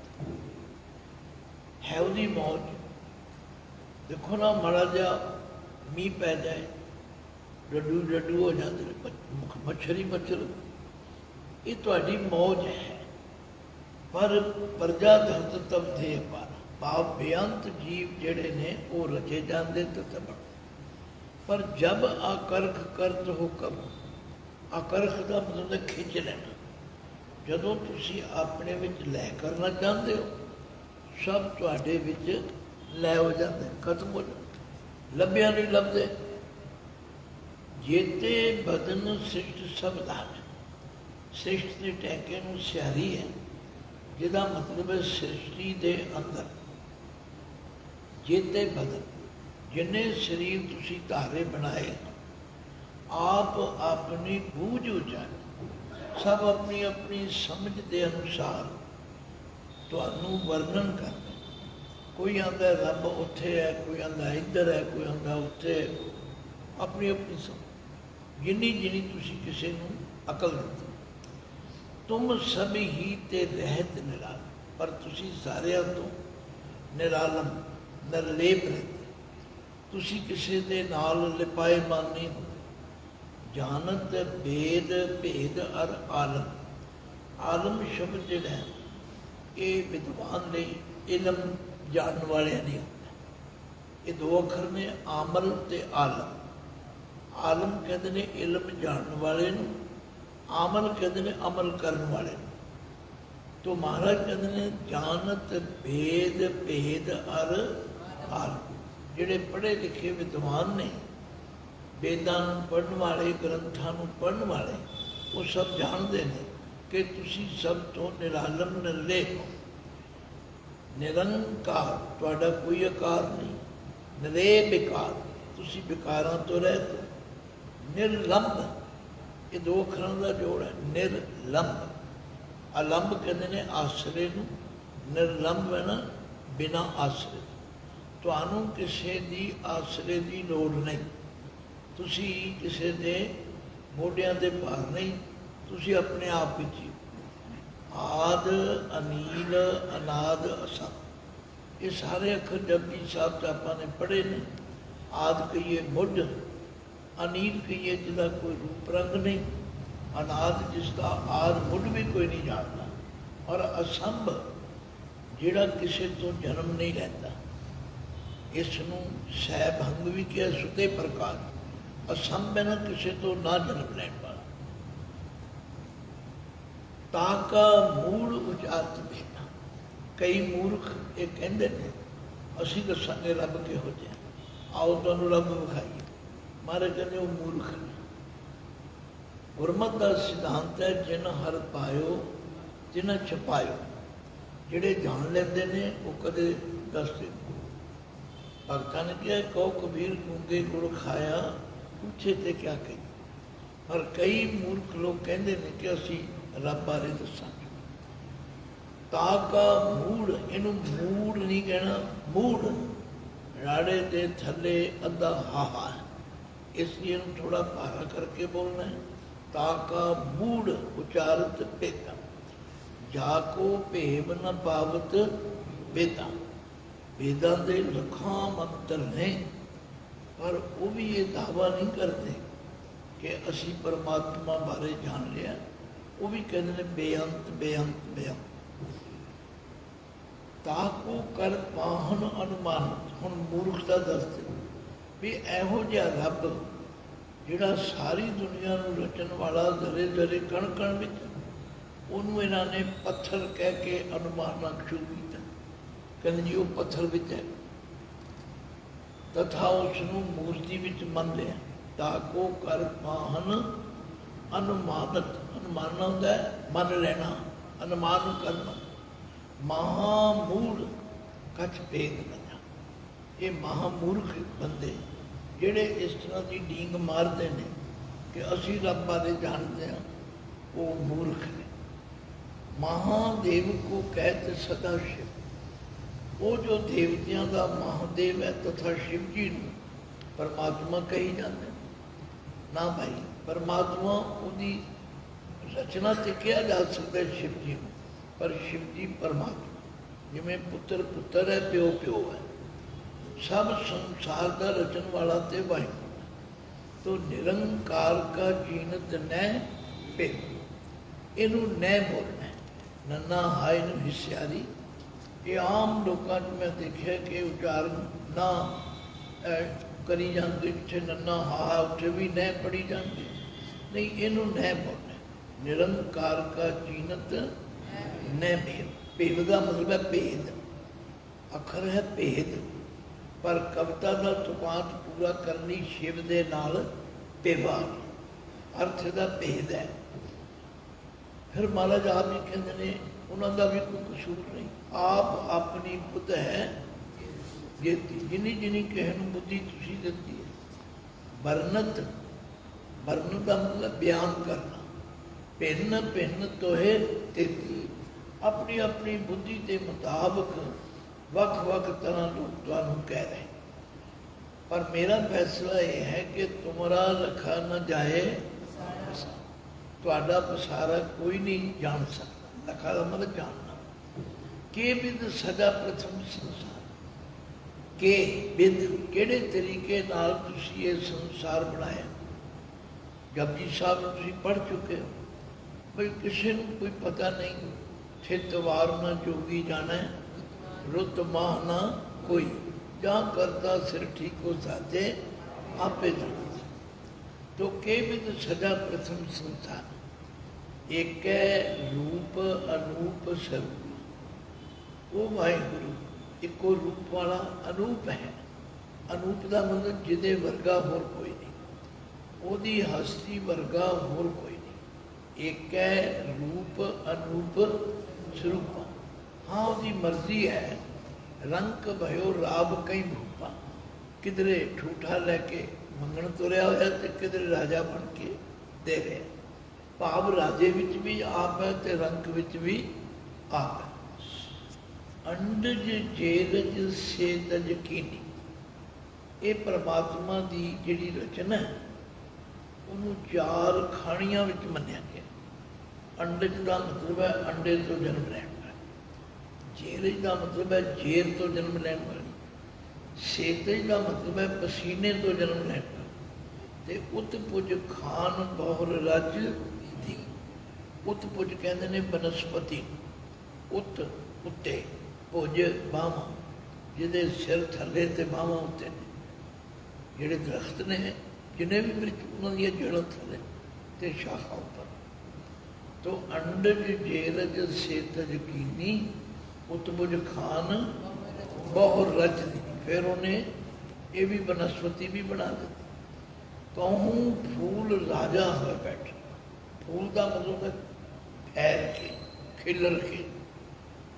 ਹੈ, ਉਹਦੀ ਮੌਜ। ਦੇਖੋ ਨਾ, ਮਾੜਾ ਜਿਹਾ ਮੀਂਹ ਪੈ ਜਾਏ, ਡੱਡੂ ਡੱਡੂ ਹੋ ਜਾਂਦੇ ਨੇ, ਮੱਛਰ ਹੀ ਮੱਛਰ, ਇਹ ਤੁਹਾਡੀ ਮੌਜ ਹੈ। ਪਰ ਪ੍ਰਜਾ ਧਰਤ ਤਬ ਦੇ ਪਾਰ, ਭਾਵ ਬੇਅੰਤ ਜੀਵ ਜਿਹੜੇ ਨੇ ਉਹ ਰਚੇ ਜਾਂਦੇ ਤੇ ਤਬੜ। ਪਰ ਜਬ ਆਕਰਖ ਕਰਤ ਹੁਕਮ, ਆਕਰਖ ਦਾ ਮਤਲਬ ਹੈ ਖਿੱਚ ਲੈਣਾ। ਜਦੋਂ ਤੁਸੀਂ ਆਪਣੇ ਵਿੱਚ ਲੈ ਕਰਨਾ ਚਾਹੁੰਦੇ ਹੋ, ਸਭ ਤੁਹਾਡੇ ਵਿੱਚ ਲੈ ਹੋ ਜਾਂਦੇ, ਖਤਮ ਹੋ ਜਾਂਦੇ, ਲੱਭਿਆ ਨਹੀਂ ਲੱਭਦੇ। ਜੇਤੇ ਬਦਨ ਸ੍ਰਿਸ਼ਟ ਸਭ ਦਾਨ, ਸ੍ਰਿਸ਼ਟ ਦੇ ਟੈਂਕੇ ਨੂੰ ਸਿਆਰੀ ਹੈ, ਜਿਹਦਾ ਮਤਲਬ ਹੈ ਸ੍ਰਿਸ਼ਟੀ ਦੇ ਅੰਦਰ। ਜੇਤੇ ਬਦਨ, ਜਿੰਨੇ ਸਰੀਰ ਤੁਸੀਂ ਧਾਰੇ ਬਣਾਏ, ਆਪ ਆਪਣੀ ਬੂਝ ਉਚਾਰੇ, ਸਭ ਆਪਣੀ ਆਪਣੀ ਸਮਝ ਦੇ ਅਨੁਸਾਰ ਤੁਹਾਨੂੰ ਵਰਣਨ ਕਰਦੇ। ਕੋਈ ਆਂਦਾ ਰੱਬ ਉੱਥੇ ਹੈ, ਕੋਈ ਆਂਦਾ ਇੱਧਰ ਹੈ, ਕੋਈ ਆਂਦਾ ਉੱਥੇ ਹੈ, ਆਪਣੀ ਆਪਣੀ ਸਮਝ, ਜਿੰਨੀ ਜਿੰਨੀ ਤੁਸੀਂ ਕਿਸੇ ਨੂੰ ਅਕਲ ਦਿੱਤੀ। ਤੁਮ ਸਭ ਹੀ ਤੇ ਰਹਿਤ ਨਿਰਾਲ, ਪਰ ਤੁਸੀਂ ਸਾਰਿਆਂ ਤੋਂ ਨਿਰਾਲਮ, ਨਿਰਲੇਪ ਰਹਿੰਦੇ। ਤੁਸੀਂ ਕਿਸੇ ਦੇ ਨਾਲ ਲਿਪਾਏ ਮਨ ਨਹੀਂ ਹੁੰਦੇ। ਜਾਨਤ ਭੇਦ ਭੇਦ ਅਰ ਆਲਮ, ਆਲਮ ਸ਼ਬਦ ਜਿਹੜਾ ਹੈ ਇਹ ਵਿਦਵਾਨ ਲਈ ਇਲਮ ਜਾਣਨ ਵਾਲਿਆਂ ਨਹੀਂ ਹੁੰਦਾ। ਇਹ ਦੋ ਅੱਖਰ ਨੇ, ਆਮਲ ਤੇ ਆਲਮ। ਆਲਮ ਕਹਿੰਦੇ ਨੇ ਇਲਮ ਜਾਣਨ ਵਾਲੇ ਨੂੰ, ਆਮਲ ਕਹਿੰਦੇ ਨੇ ਅਮਲ ਕਰਨ ਵਾਲੇ ਨੂੰ। ਤੋ ਮਹਾਰਾਜ ਕਹਿੰਦੇ ਨੇ ਜਾਨਤ ਭੇਦ ਭੇਦ ਅਰ ਆਲਮ। ਜਿਹੜੇ ਪੜ੍ਹੇ ਲਿਖੇ ਵਿਦਵਾਨ ਨੇ, ਵੇਦਾਂ ਨੂੰ ਪੜ੍ਹਨ ਵਾਲੇ, ਗ੍ਰੰਥਾਂ ਨੂੰ ਪੜ੍ਹਨ ਵਾਲੇ, ਉਹ ਸਭ ਜਾਣਦੇ ਨੇ ਕਿ ਤੁਸੀਂ ਸਭ ਤੋਂ ਨਿਰਾਲਮ ਨਿਰਲੇਪ ਹੋ। ਨਿਰੰਕਾਰ, ਤੁਹਾਡਾ ਕੋਈ ਆਕਾਰ ਨਹੀਂ, ਨਿਰੇ ਵਿਕਾਰ, ਤੁਸੀਂ ਵਿਕਾਰਾਂ ਤੋਂ ਰਹਿਤ ਹੋ। ਨਿਰਲੰਭ, ਇਹ ਦੋ ਅੱਖਰਾਂ ਦਾ ਜੋੜ ਹੈ, ਨਿਰਲੰਭ। ਅਲੰਭ ਕਹਿੰਦੇ ਨੇ ਆਸਰੇ ਨੂੰ, ਨਿਰਲੰਭ ਹੈ ਨਾ ਬਿਨਾਂ ਆਸਰੇ। ਤੁਹਾਨੂੰ ਕਿਸੇ ਦੀ ਆਸਰੇ ਦੀ ਲੋੜ ਨਹੀਂ, ਤੁਸੀਂ ਕਿਸੇ ਦੇ ਮੋਢਿਆਂ ਦੇ ਭਾਰ ਨਹੀਂ, ਤੁਸੀਂ ਆਪਣੇ ਆਪ ਵਿੱਚ ਹੀ। ਆਦ, ਅਨੀਲ, ਅਨਾਦ, ਅਸੰਭ, ਇਹ ਸਾਰੇ ਅੱਖਰ ਜਪਜੀ ਸਾਹਿਬ 'ਚ ਆਪਾਂ ਨੇ ਪੜ੍ਹੇ ਨੇ। ਆਦ ਕਹੀਏ ਮੁੱਢ, ਅਨੀਲ ਕਹੀਏ ਜਿਹਦਾ ਕੋਈ ਰੂਪ ਰੰਗ ਨਹੀਂ, ਅਨਾਦ ਜਿਸ ਦਾ ਆਦ ਮੁੱਢ ਵੀ ਕੋਈ ਨਹੀਂ ਜਾਣਦਾ, ਔਰ ਅਸੰਭ ਜਿਹੜਾ ਕਿਸੇ ਤੋਂ ਜਨਮ ਨਹੀਂ ਲੈਂਦਾ। ਇਸ ਨੂੰ ਸਹਿਭੰਗ ਵੀ ਕਿਹਾ, ਸੁਤੇ ਪ੍ਰਕਾਸ਼। ਅਸੰਭ ਹੈ ਨਾ ਕਿਸੇ ਤੋਂ ਨਾ ਜਨਮ ਲੈਣ ਵਾਲਾ। ਤਾਕਾ ਮੂੜ ਉਚਾਰਤ ਭੇਟਾ। ਕਈ ਮੂਰਖ ਇਹ ਕਹਿੰਦੇ ਨੇ ਅਸੀਂ ਦੱਸਾਂਗੇ ਰੱਬ ਕਿਹੋ ਜਿਹਾ, ਆਓ ਤੁਹਾਨੂੰ ਰੱਬ ਵਿਖਾਈਏ। ਮਹਾਰਾਜ ਕਹਿੰਦੇ ਉਹ ਮੂਰਖ ਨੇ। ਗੁਰਮਤਿ ਦਾ ਸਿਧਾਂਤ ਹੈ, ਜਿਨ ਹਰ ਪਾਇਓ ਤਿਨ ਛਪਾਇਓ। ਜਿਹੜੇ ਜਾਣ ਲੈਂਦੇ ਨੇ ਉਹ ਕਦੇ ਦੱਸਦੇ ਨਹੀਂ। ਭਗਤਾਂ ਨੇ ਕਿਹਾ ਕਹੋ ਕਬੀਰ ਗੂੰਗੇ ਗੁੜ ਖਾਇਆ, ਪੁੱਛੇ ਤੇ ਕਿਆ ਕਹੀ। ਪਰ ਕਈ ਮੂਰਖ ਲੋਕ ਕਹਿੰਦੇ ਨੇ ਕਿ ਅਸੀਂ ਰੱਬ ਬਾਰੇ ਦੱਸਾਂਗੇ। ਤਾਕਾ ਮੂੜ, ਇਹਨੂੰ ਮੂੜ ਨਹੀਂ ਕਹਿਣਾ, ਮੂੜ ਰਾੜੇ ਦੇ ਥੱਲੇ ਅੱਧਾ ਹਾਹਾ ਹੈ, ਇਸ ਲਈ ਇਹਨੂੰ ਥੋੜਾ ਭਾਰਾ ਕਰਕੇ ਬੋਲਣਾ ਹੈ। ਤਾਕਾ ਮੂੜ ਉਚਾਰਤ ਭੇਤਾ, ਜਾ ਕੋ ਭੇਵ ਨ ਪਾਵਤ ਵੇਦਾਂ। ਵੇਦਾਂ ਦੇ ਲੱਖਾਂ ਮੰਤਰ ਨੇ, ਪਰ ਉਹ ਵੀ ਇਹ ਦਾਅਵਾ ਨਹੀਂ ਕਰਦੇ ਕਿ ਅਸੀਂ ਪਰਮਾਤਮਾ ਬਾਰੇ ਜਾਣ ਲਿਆ। ਉਹ ਵੀ ਕਹਿੰਦੇ ਨੇ ਬੇਅੰਤ ਬੇਅੰਤ ਬੇਅੰਤ। ਤਾਕੋ ਕਰ ਪਾਹਨ ਅਨੁਮਾਨਿਤ। ਹੁਣ ਮੂਰਖਤਾ ਦੱਸਦੇ ਵੀ ਇਹੋ ਜਿਹਾ ਰੱਬ ਜਿਹੜਾ ਸਾਰੀ ਦੁਨੀਆ ਨੂੰ ਰਚਣ ਵਾਲਾ, ਜ਼ਰੇ ਜ਼ਰੇ ਕਣ ਕਣ ਵਿੱਚ, ਉਹਨੂੰ ਇਹਨਾਂ ਨੇ ਪੱਥਰ ਕਹਿ ਕੇ ਅਨੁਮਾਨਨਾ ਸ਼ੁਰੂ ਕੀਤਾ। ਕਹਿੰਦੇ ਜੀ ਉਹ ਪੱਥਰ ਵਿੱਚ ਹੈ, ਤਥਾ ਉਸ ਨੂੰ ਮੂਰਤੀ ਵਿੱਚ ਮੰਨ ਲਿਆ। ਤਾਕੋ ਕਰ ਪਾਹਨ ਅਨੁਮਾਨਿਤ। ਅਨੁਮਾਨਨਾ ਹੁੰਦਾ ਹੈ ਮੰਨ ਲੈਣਾ, ਅਨੁਮਾਨ ਨੂੰ ਕਰਨਾ। ਮਹਾਮੂੜ ਕੱਛ ਭੇਦ ਮੰਨਿਆ। ਇਹ ਮਹਾਮੂਰਖ ਬੰਦੇ ਜਿਹੜੇ ਇਸ ਤਰ੍ਹਾਂ ਦੀ ਡੀਂਗ ਮਾਰਦੇ ਨੇ ਕਿ ਅਸੀਂ ਰੱਬ ਬਾਰੇ ਜਾਣਦੇ ਹਾਂ, ਉਹ ਮੂਰਖ ਨੇ। ਮਹਾਦੇਵ ਕੋ ਕਹਿਤ ਸਦਾ ਸ਼ਿਵ। ਉਹ ਜੋ ਦੇਵਤਿਆਂ ਦਾ ਮਹਾਦੇਵ ਹੈ ਤਥਾ ਸ਼ਿਵ ਜੀ ਨੂੰ ਪਰਮਾਤਮਾ ਕਹੀ ਜਾਂਦੇ ਨਾ। ਭਾਈ ਪਰਮਾਤਮਾ ਉਹਦੀ ਰਚਨਾ ਤੇ ਕਿਹਾ ਜਾ ਸਕਦਾ ਸ਼ਿਵ ਜੀ ਨੂੰ, ਪਰ ਸ਼ਿਵ ਜੀ ਪਰਮਾਤਮਾ, ਜਿਵੇਂ ਪੁੱਤਰ ਪੁੱਤਰ ਹੈ, ਪਿਓ ਪਿਓ ਹੈ, ਸਭ ਸੰਸਾਰ ਦਾ ਰਚਣ ਵਾਲਾ ਤੇ ਵਾਹਿਗੁਰੂ ਹੈ। ਤੋ ਨਿਰੰਕਾਰ ਕਾ ਜੀਨਤ ਨੈ ਭੇ, ਇਹਨੂੰ ਨੈ ਬੋਲਣਾ। ਨੰਨਾ ਹਾਇ ਨੂੰ ਹਿੱਸਿਆਰੀ। ਇਹ ਆਮ ਲੋਕਾਂ 'ਚ ਮੈਂ ਦੇਖਿਆ ਕਿ ਉਚਾਰਨ ਨਾ ਕਰੀ ਜਾਂਦੇ, ਜਿੱਥੇ ਨੰਨਾ ਹਾ ਉੱਥੇ ਵੀ ਨੈ ਪੜੀ ਜਾਂਦੀ। ਨਹੀਂ, ਇਹਨੂੰ ਨੈ ਬੋਲਣਾ। ਨਿਰੰਕਾਰ ਕਾ ਜੀਨਤ ਨੈ ਭੇਦ। ਭੇਦ ਦਾ ਮਤਲਬ ਹੈ ਭੇਦ, ਅੱਖਰ ਹੈ ਭੇਦ, ਪਰ ਕਵਿਤਾ ਦਾ ਤੁਕਾਂਤ ਪੂਰਾ ਕਰਨੀ ਸ਼ਿਵ ਦੇ ਨਾਲ ਭੇਵਾ, ਅਰਥ ਦਾ ਭੇਦ ਹੈ। ਫਿਰ ਮਹਾਰਾਜ ਆਪ ਹੀ ਕਹਿੰਦੇ ਨੇ ਉਹਨਾਂ ਦਾ ਵੀ ਕੋਈ ਕਸੂਰ ਨਹੀਂ। ਆਪ ਆਪਣੀ ਬੁੱਧ ਹੈ ਜੇਤੀ, ਜਿਨੀ ਜਿਨੀ ਕਿਸੇ ਨੂੰ ਬੁੱਧੀ ਤੁਸੀਂ ਦਿੱਤੀ ਹੈ। ਵਰਨਤ, ਵਰਨ ਦਾ ਮਤਲਬ ਬਿਆਨ ਕਰਨਾ। ਭਿੰਨ ਭਿੰਨ ਤੋਹੇ ਤੇਤੀ, ਆਪਣੀ ਆਪਣੀ ਬੁੱਧੀ ਦੇ ਮੁਤਾਬਕ ਵੱਖ ਵੱਖ ਤਰ੍ਹਾਂ ਲੋਕ ਤੁਹਾਨੂੰ ਕਹਿ ਰਹੇ। ਪਰ ਮੇਰਾ ਫੈਸਲਾ ਇਹ ਹੈ ਕਿ ਤੁਮਰਾ ਲਖਾ ਨਾ ਜਾਏ, ਤੁਹਾਡਾ ਪਸਾਰਾ ਕੋਈ ਨਹੀਂ ਜਾਣ ਸਕਦਾ। ਲਖਾ ਦਾ ਮਤਲਬ ਜਾਣਨਾ। ਕਿ ਬਿਦ ਸਦਾ ਪ੍ਰਥਮ ਸੰਸਾਰ, ਕਿ ਬਿਦ ਕਿਹੜੇ ਤਰੀਕੇ ਨਾਲ ਤੁਸੀਂ ਇਹ ਸੰਸਾਰ ਬਣਾਇਆ। ਜਪਜੀ ਸਾਹਿਬ ਨੂੰ ਤੁਸੀਂ ਪੜ੍ਹ ਚੁੱਕੇ ਹੋ। ਬਈ ਕਿਸੇ ਨੂੰ ਕੋਈ ਪਤਾ ਨਹੀਂ। ਥਿਤਵਾਰ ਨਾ ਜੋਗੀ ਜਾਣਾ, ਰੁੱਤ ਮਾਹ ਨਾ ਕੋਈ, ਜਾਂ ਕਰਤਾ ਸਿਰ ਠੀਕੋ ਸਾਜੇ ਆਪੇ ਜਾਣਾ। ਤੋ ਕੇ ਬਿਦ ਸਦਾ ਪ੍ਰਥਮ ਸੰਸਾਰ, ਏਕੈ ਰੂਪ ਅਨੂਪ ਸਰੂਪ। ਉਹ ਵਾਹਿਗੁਰੂ ਇੱਕੋ ਰੂਪ ਵਾਲਾ ਅਨੂਪ ਹੈ। ਅਨੂਪ ਦਾ ਮਤਲਬ ਜਿਹਦੇ ਵਰਗਾ ਹੋਰ ਕੋਈ ਨਹੀਂ, ਉਹਦੀ ਹਸਤੀ ਵਰਗਾ ਹੋਰ ਕੋਈ ਨਹੀਂ। ਏਕੈ ਰੂਪ ਅਨੂਪ ਸਰੂਪਾ। ਹਾਂ, ਉਹਦੀ ਮਰਜ਼ੀ ਹੈ। ਰੰਗ ਭਇਓ ਰਾਬ ਕਈ ਭੂਪਾ। किधरे ठूठा लैके मंगण तुरया होया ते किधरे राजा बन के दे रहा। भाव राजे विच भी आप है ते रंक विच भी आप है। अंडज जेरज सेतज कीनी, ये परमात्मा की जिहड़ी रचना है उन्होंने चार खाणियां विच मन्निया गया। अंडज का मतलब है अंडे तो जन्म लैण वाली, जेरज का मतलब है जेर तो जन्म लैण वाली, सेतज का मतलब है पसीने तो जन्म लैण वाली, ते उत पुज खान बहुर रज दी। उत पुज कहते ने बनस्पति, उत उत्ते, भुज बांवां, जिहदे सिर थले ते बांवां उत्ते ने, जिहड़े दरख्त ने जिन्हें भी वृक्ष उन्होंने जड़ों थले ते शाखा उपर। तो अंडज जेरज सेतज कीनी, उत्बुज खान बहु रज दी। फिर उन्हें ये भी बनस्पति भी बना दी। कहूँ फूल राजा हुए बैठ, फूल का मतलब है फैल के खिलर के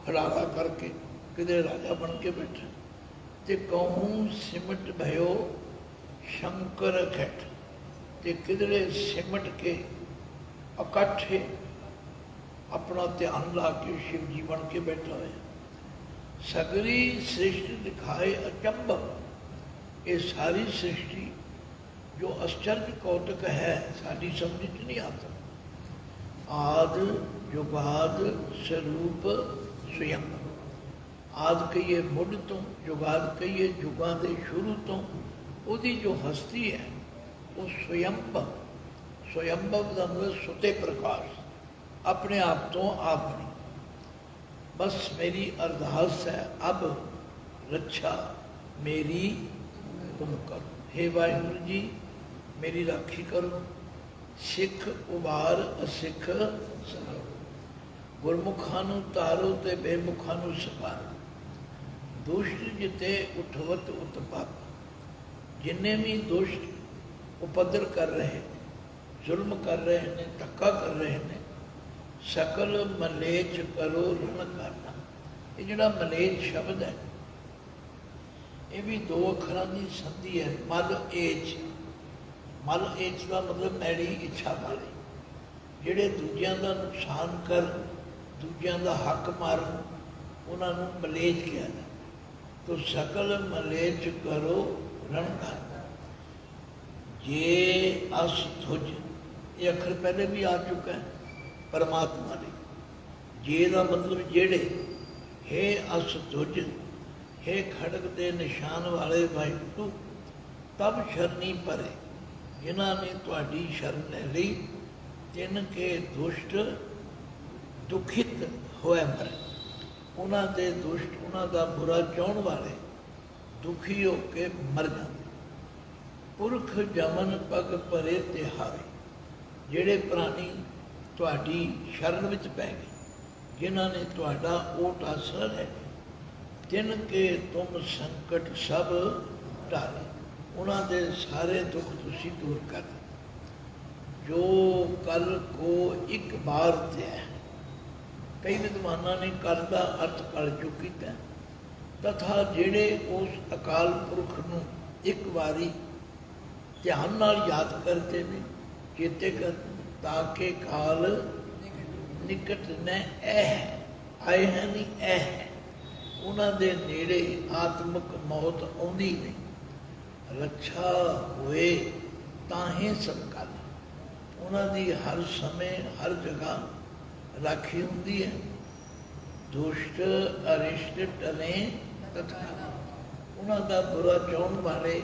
खलारा करके किधरे राजा बन के बैठे। ते कहूँ सिमट भयो शंकर खैठ, ते किधरे सिमट के इकट्ठे अपना ध्यान ला के शिव जी बन के बैठा हुआ। सगरी सृष्टि दिखाए अचंभ, ये सारी सृष्टि जो आश्चर्य कौतक है साड़ी समझ नहीं आता। आद जुगाद स्वरूप स्वयं, आद कहिए मुढ़ तो, जुगाद कहिए जुगां दे शुरू तो, उसकी जो हस्ती है वो स्वयंभव, स्वयंभव का मतलब सुते प्रकाश, अपने आप तो आप नहीं। बस मेरी अरदास है अब रक्षा मेरी तुम करो। हे वाहिगुरु जी मेरी राखी करो, सिख उबार असिख सहारो, गुरमुखां नूं तारो ते बेमुखां नूं सवारो, दुष्ट जिते उठवत उत्पात, जिन्हें भी दुष्ट उपद्र कर रहे हैं, जुल्म कर रहे हैं, धक्का कर रहे हैं, सकल मलेच करो रण करना। ये जोड़ा मलेच शब्द है ये भी दो अखरां की संधि है। मल एच, मल एच का मतलब मैड़ी इच्छा वाले, जिहड़े दूजियां का नुकसान कर दूजियां का हक मारन उन्होंने मलेच कहा जाता। तो सकल मलेच करो रण करना। जे अस धुज, ये अखर पहले भी आ चुका है परमात्मा ने। जे का मतलब जेड़े, हे अस धुज, हे खड़ग के निशान वाले वाहिगुरु, तब शरणी परे, जिन्हों ने तुहाडी शरण ले ली, जिनके दुष्ट दुखित होए मरे। उन्होंने दुष्ट, उन्होंने बुरा चाहने वाले दुखी होके मर जाते। पुरख जमन पग परे तिहारे, जेड़े प्राणी तुहाडी शरण विच पै गए, जिन्हों ने तुहाडा ओट आसरा लै लिया, जिनके तुम संकट सब टाले, उन्होंने सारे दुख तुसी दूर कर दिते। जो कल को एक बार ते है, कई विद्वाना ने कल का अर्थ कल चुग किया, तथा जेड़े उस अकाल पुरख नूं एक बारी ध्यान नाल याद करते हैं, चेते करते, ताकि काल निकट न ऐ है, आए हैं नहीं ऐ है, उन्होंने नेड़े आत्मक मौत आउंदी नहीं। रक्षा होए ताहे संकाल, उन्होंने हर समय हर जगह राखी होंदी है। दुष्ट अरिष्ट टले तत्काल, उन्होंने बुरा चाहने वाले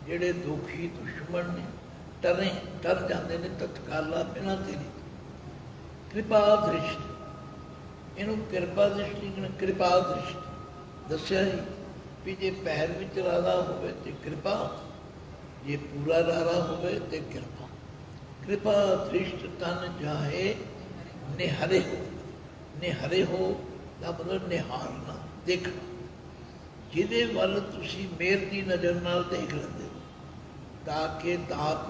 जिहड़े दुखी दुश्मन ने टरे डर जाते हैं तत्काला बिना देरी। कृपा दृष्टि, इनू कृपा दृष्टि कृपा दृष्टि दस्या ही भी जे पैर विच राधा होवे ते कृपा, जे पूरा राधा होवे ते कृपा। कृपा दृष्ट तन जाए निहरे हो, निहरे हो का मतलब निहारना देखना, जिहदे वल तुसी मेहर की नज़र नाल देख लेंदे हो, ताकि ताप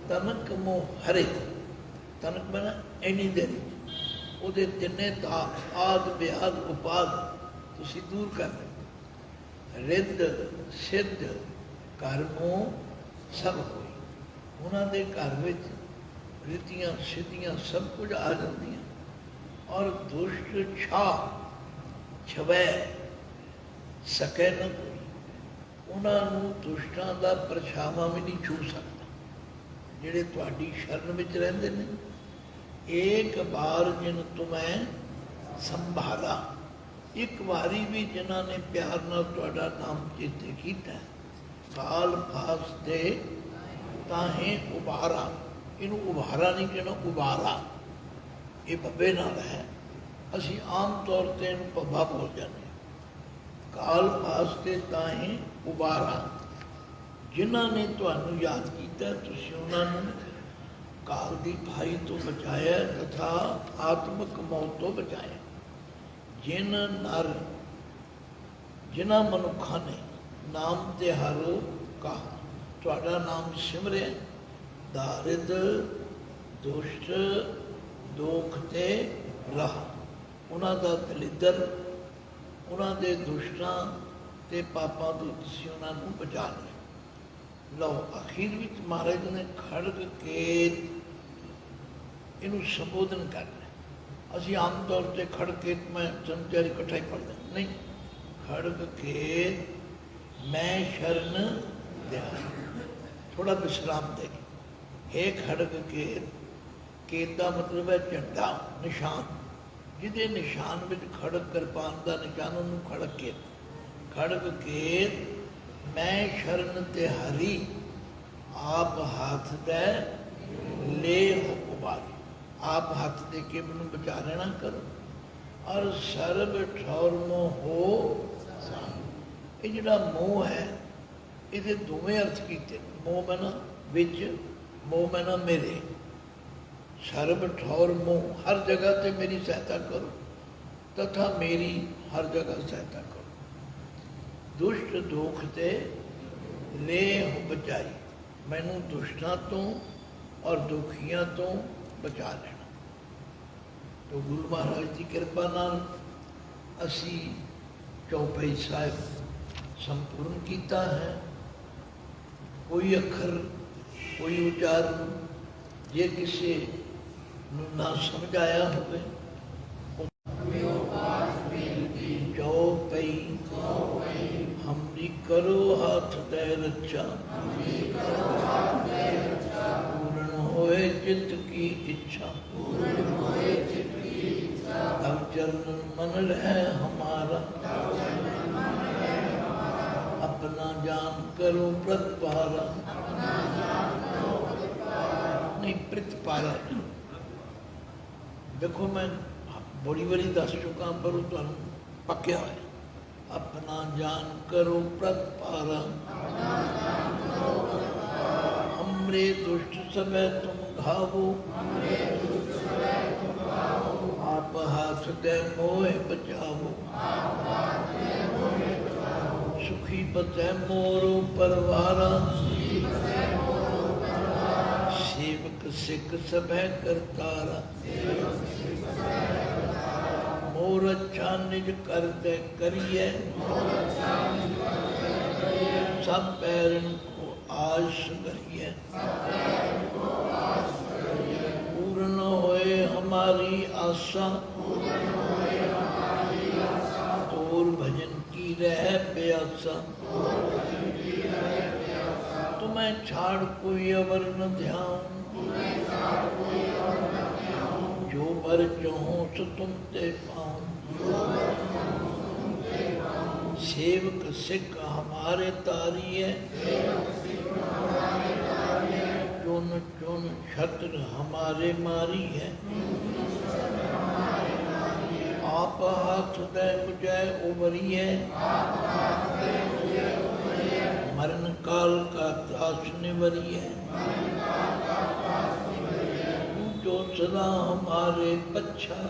तनक मोह हरे, तनक बना इन्नी देर वो तिने ताप आद ब्याद उपाद तुसी दूर कर दे। ਰਿੱਧ ਸਿੱਧ ਕਰਮੋਂ ਸਭ ਹੋਈ। ਉਹਨਾਂ ਦੇ ਘਰ ਵਿੱਚ ਰਿੱਧੀਆਂ ਸਿੱਧੀਆਂ ਸਭ ਕੁਝ ਆ ਜਾਂਦੀਆਂ। ਔਰ ਦੁਸ਼ਟ ਛਵੈ ਸਕੇ ਨਾ ਕੋਈ, ਉਹਨਾਂ ਨੂੰ ਦੁਸ਼ਟਾਂ ਦਾ ਪਰਛਾਵਾਂ ਵੀ ਨਹੀਂ ਛੂ ਸਕਦਾ ਜਿਹੜੇ ਤੁਹਾਡੀ ਸ਼ਰਨ ਵਿੱਚ ਰਹਿੰਦੇ ਨੇ। ਏਕ ਬਾਰ ਜਿਨ ਤੁਮੈ ਸੰਭਾਲਾ, ਇੱਕ ਵਾਰੀ ਵੀ ਜਿਨ੍ਹਾਂ ਨੇ ਪਿਆਰ ਨਾਲ ਤੁਹਾਡਾ ਨਾਮ ਚੇਤੇ ਕੀਤਾ, ਕਾਲ ਫਾਸ ਦੇ ਤਾਹੇ ਉਬਾਰਾ, ਇਹਨੂੰ ਉਬਾਰਾ ਨਹੀਂ ਕਹਿਣਾ, ਉਬਾਰਾ ਇਹ ਬੱਬੇ ਨਾਲ ਹੈ। ਅਸੀਂ ਆਮ ਤੌਰ ਤੇ ਇਹਨੂੰ ਪੱਬਾ ਬੋਲ ਜਾਂਦੇ। ਕਾਲ ਵਾਸਤੇ ਤਾਹੇ ਉਬਾਰਾ, ਜਿਨ੍ਹਾਂ ਨੇ ਤੁਹਾਨੂੰ ਯਾਦ ਕੀਤਾ ਤੁਸੀਂ ਉਹਨਾਂ ਨੂੰ ਕਾਲ ਦੀ ਭਾਈ ਤੋਂ ਬਚਾਇਆ ਤਥਾ ਆਤਮਿਕ ਮੌਤ ਤੋਂ ਬਚਾਇਆ। ਜਿਨ੍ਹਾਂ ਮਨੁੱਖਾਂ ਨੇ ਨਾਮ ਤਿਹਾਰੋ ਕਹਾ, ਤੁਹਾਡਾ ਨਾਮ ਸਿਮਰਿਆ, ਦਾਰਿਦ ਦੁਸ਼ਟ ਦੁੱਖ ਤੇ ਰਾਹ, ਉਹਨਾਂ ਦਾ ਦਲਿੱਦਰ, ਉਹਨਾਂ ਦੇ ਦੁਸ਼ਟਾਂ ਤੇ ਪਾਪਾਂ ਤੋਂ ਤੁਸੀਂ ਉਹਨਾਂ ਨੂੰ ਬਚਾ ਲਿਆ। ਲਓ ਅਖੀਰ ਵਿੱਚ ਮਹਾਰਾਜ ਨੇ ਖੜਗ ਕੇਤ ਇਹਨੂੰ ਸੰਬੋਧਨ ਕਰਨਾ। ਅਸੀਂ ਆਮ ਤੌਰ ਤੇ ਖੜਗ ਕੇਤ ਮੈਂ ਸੰਚਾਰ ਇਕੱਠਾ ਹੀ ਪੜ੍ਹਦਾ ਨਹੀਂ। ਖੜਗ ਕੇਤ ਮੈਂ ਸ਼ਰਨ ਦਿਆ, ਥੋੜਾ ਵਿਸ਼ਰਾਮ ਦੇ। ਹੇ ਖੜਗ ਕੇਤ, ਕੇਤ ਦਾ ਮਤਲਬ ਹੈ ਝੰਡਾ, ਨਿਸ਼ਾਨ, ਜਿਹਦੇ ਨਿਸ਼ਾਨ ਵਿੱਚ ਖੜਗ ਕਿਰਪਾਨ ਦਾ ਨਿਸ਼ਾਨ, ਉਹਨੂੰ ਖੜਗ ਕੇਤ। ਖੜਗ ਕੇਤ ਮੈਂ ਸ਼ਰਨ ਤੇ ਹਰੀ, ਆਪ ਹੱਥ ਦੇ ਲੈ ਉਬਾਰੀ, ਆਪ ਹੱਥ ਦੇ ਕੇ ਮੈਨੂੰ ਬਚਾ ਲੈਣਾ ਕਰੋ। ਔਰ ਸਰਬ ਠੌਰ ਮੋਹ ਹੋ, ਇਹ ਜਿਹੜਾ ਮੋਹ ਹੈ ਇਹਦੇ ਦੋਵੇਂ ਅਰਥ ਕੀਤੇ। ਮੋਹ ਮੈਨਾ ਵਿੱਚ, ਮੋਹ ਮੈਨਾ ਮੇਰੇ। ਸਰਬ ਠੌਰ ਮੋਹ, ਹਰ ਜਗ੍ਹਾ ਤੇ ਮੇਰੀ ਸਹਾਇਤਾ ਕਰੋ, ਤਥਾ ਮੇਰੀ ਹਰ ਜਗ੍ਹਾ ਸਹਾਇਤਾ ਕਰੋ। ਦੁਸ਼ਟ ਦੁੱਖ ਤੇ ਲੈ ਬਚਾਈ, ਮੈਨੂੰ ਦੁਸ਼ਟਾਂ ਤੋਂ ਔਰ ਦੁਖੀਆਂ ਤੋਂ ਬਚਾ ਲੈਣਾ। ਤੋ ਗੁਰੂ ਮਹਾਰਾਜ ਦੀ ਕਿਰਪਾ ਨਾਲ ਅਸੀਂ ਚੌਪਈ ਸਾਹਿਬ ਸੰਪੂਰਨ ਕੀਤਾ ਹੈ। ਕੋਈ ਅੱਖਰ, ਕੋਈ ਉਚਾਰਨ ਜੇ ਕਿਸੇ ਨੂੰ ਨਾ ਸਮਝ ਆਇਆ ਹੋਵੇ, ਚੌਪਈ ਹਮਰੀ ਕਰੋ ਹੱਥ ਦੇ ਰੱਛਾ, ਪੂਰਨ ਹੋਏ ਚਿੱਤ ਕੀ ਇੱਛਾ, ਤਬ ਚਰਨ ਮਨ ਰਹਿ ਹਮਾਰਾ, अपना जान करो प्रतिपारा, नहीं प्रतिपारा। देखो मैं बड़ी बड़ी दस चुका पर तुम पक्या है। अपना जान करो प्रतिपारा, हमरे दुष्ट समय तुम घावो, आप हाथ दे मोह बचावो, सुखी बतै मोरो परवारा, सेवक सिख सभै करतारा, मोर अच्छा निज कर दे करिए, सब पैरन को आश करिए, पूर्ण होए हमारी आशा, तोर भजन की रह प्यासा, तुम्हें छाड़ कोई अवर न ध्यान, जो बर चाहो सो तुम ते पाऊं, सेवक सिख हमारे तारिये, चुन चुन छत्र हमारे मारी है, आप हाथ दे मुझे उबरिए, मरण काल का त्रास निवरिए, जो सदा हमारे पच्छा,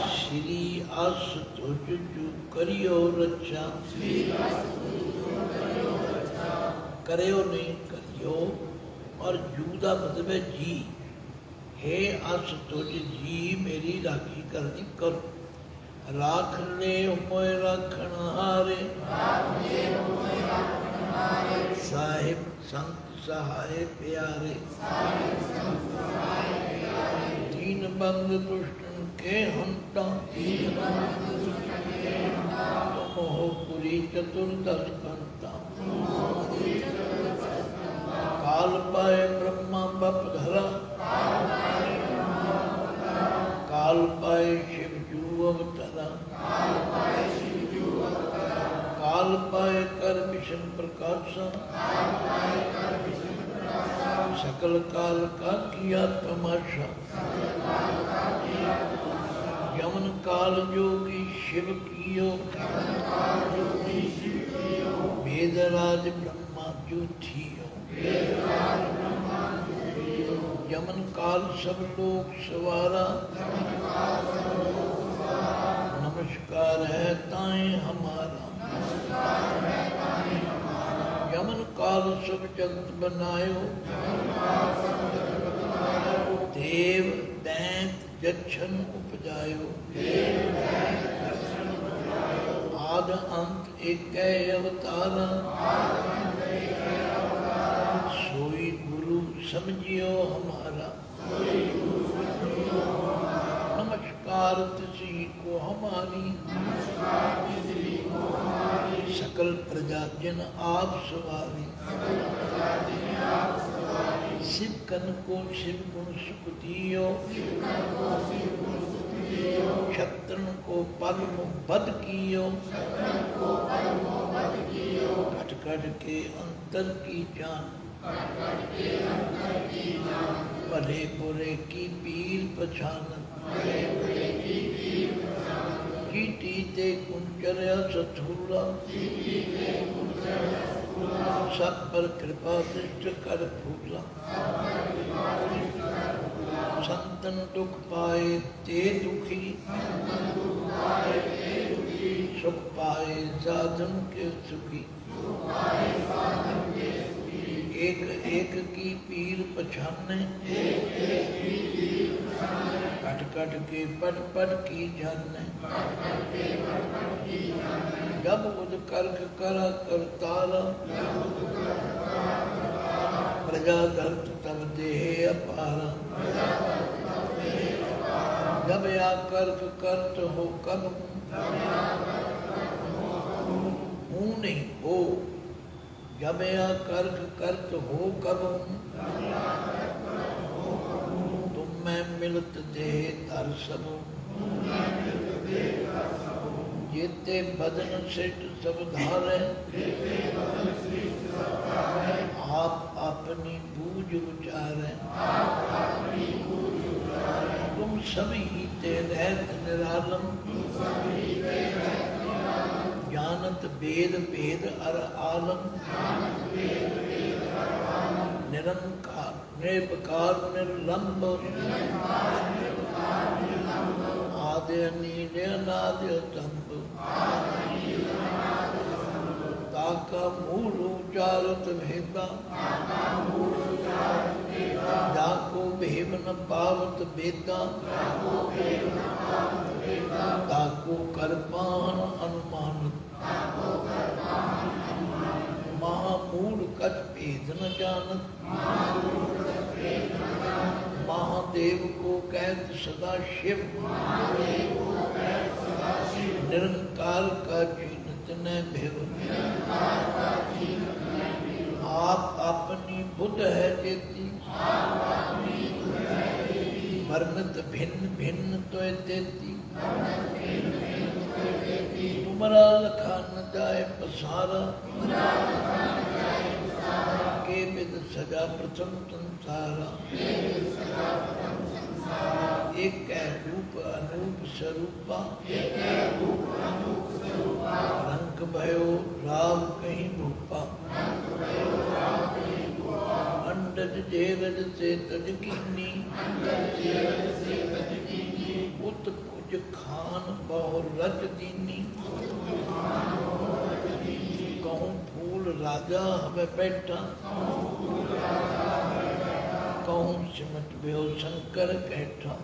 श्री आस तुझ जू करियो रक्षा, करियो नहीं करियो, और जू का मतलब है जी। हे अस तुझ जी मेरी राखी करनी करो, राख ले मोय राखण हारे, साहिब संत सहाय प्यारे, दीन बंद दुष्टन के हंता, मोहपुरी चतुर्दश कंता, काल पाए ब्रह्मा बप धरा, काल पाए शिव जू अवतरा, काल पाए कर विष्णु प्रकाशा, सकल काल का किया तमाशा, यमन काल जोगी शिव कियो, वेदराज ब्रह्मा जो थियो, यमन काल सब लोग सवारा, नमस्कार है ताए हमारा, यमन काल सब जगत बनायो, देव दैत यक्षन उपजायो, आद अंत एक अवतारा, सोई गुरु समझियो हमारा, नमस्कार तुझी को हमारी, सकल प्रजा जन आप सवारी, शिव कन को शिव गुण सुख दियो, क्षत्रन को परम बद कियो, घट घट के अंतर की जान, भले बुरे की पीर पछानन, चीटी ते कुंचर्या सथूला, सब पर कृपा दृष्ट कर फूला, संतन दुख पाए ते दुखी, सुख पाए साधन के सुखी, एक एक की पीर पछाने, कट कट के पट पट की जाने, जब उद कर्क करा करतारा, प्रजा धरत तब देह अपारा, जब या कर्क करत हो कब हूँ नहीं हो, जब या कर्क करत हो कब तुम मैं मिलत देह तर सब, जेते बदन सिट सब धारे, आप अपनी बूझ उचारे, तुम सभी ते रहत निरालम, जानत भेद भेद अर आलम, निरंकार निर्विकार निर्लंब, आदि नील अनादि तंब, ताका मूल उचारत भेदा, जाको भेव न पावत बेदा, ताको करपान अनुमानत, महामूल कच भेद न जानत, महादेव को कहत सदा शिव, निरंकार का जीनत न भेव, आप अपनी बुद्ध है देती, वर्णत भिन्न भिन्न तो देती, तुमरा लखा न जाए पसारा, के विद सजा प्रथम संसारा, एक है रूप अनूप स्वरूपा, रंग भयो राम कहीं भूपा, अंडज जेरज से तज कीनी, उत कुछ खान बहु रज दीनी, कहूँ फूल राजा हमें बैठा, कहूँ सिमट भयो शंकर कैठा,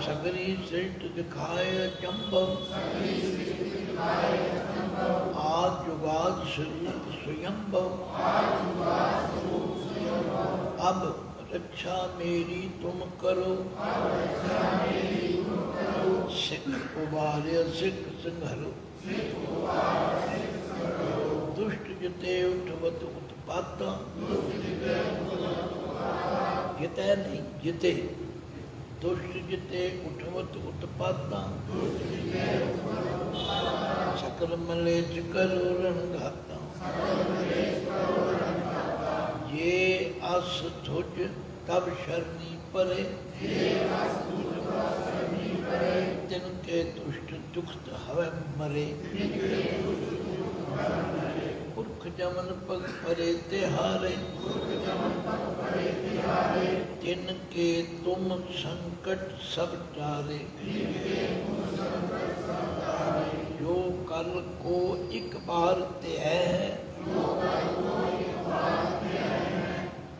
सगरी सृष्टि दिखाए अचंभव, आज जुगाद स्वरूप स्वयंभव। अब रक्षा मेरी तुम करो, सिख उबार्य सिख संघरो। दुष्ट जिते उठवत उत्पाता, जिते नहीं जिते, दुष्ट जिते उठवत उत्पाता। सकल मलेच करो रणघाता, ये आस तुझ तब शरणी परे। तिनके दुष्ट दुखत हवे मरे, पुरख जमन पग परे तिहारे। तिनके तुम संकट सब टारे, जो कल को एक बार त्याय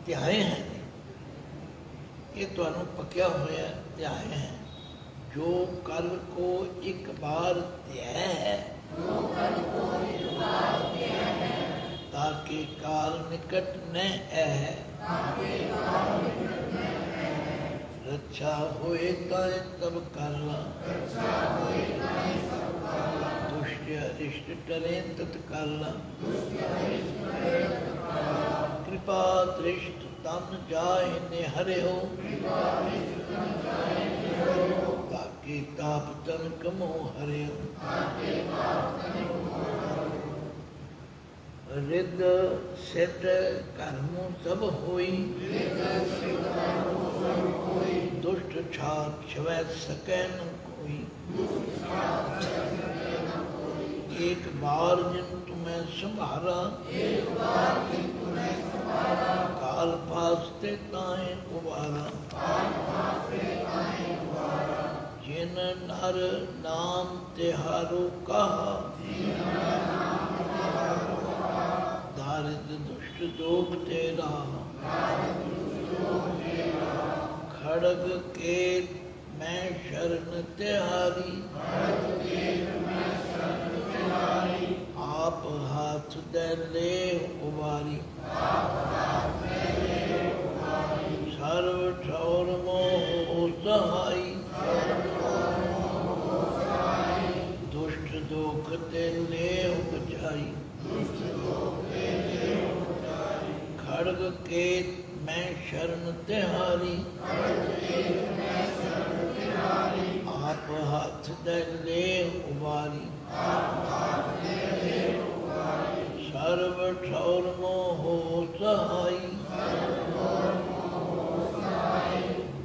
त्याए हैं, ये तुहानू पक्या होया त्याए हैं। जो कल को एक बार त्याय है, ताकि काल निकट न है। रक्षा होए ताए तब करला, दुष्ट अरिष्ट टरे तत्काला। कृपा दृष्ट तन जाय निहरे हो, ताकि ताप तन कमो हरे हो। रिद सिद्ध कर्मों सब होई, दुष्ट छाप छवै सकै न कोई। एक बार जिन तुम्हें संभारा, काल फासते ताए उबारा। जिन नर नाम तिहारो कहा, दारिद्र दुष्ट दोग तेरा। खड़ग के मैं शरण तिहारी, आप हाथ दे ले उबारी। सर्व ठौर मोह सहाई, दुष्ट दुख ते ले उपजाई। खड़ग के मैं शरण तिहारी, आप हाथ दे ले उबारी। सर्व ठौर मोह सहाई,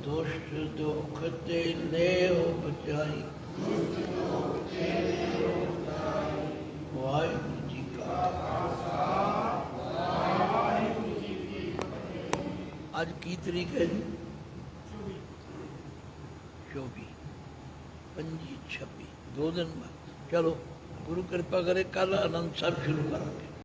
दुष्ट दुख ते ले उपजाई। वाहिगुरू जी का आज की तरीक है जी 24 25 26 2 दिन बाद। चलो गुरु कृपा करे कल आनंद साहब शुरू करेंगे।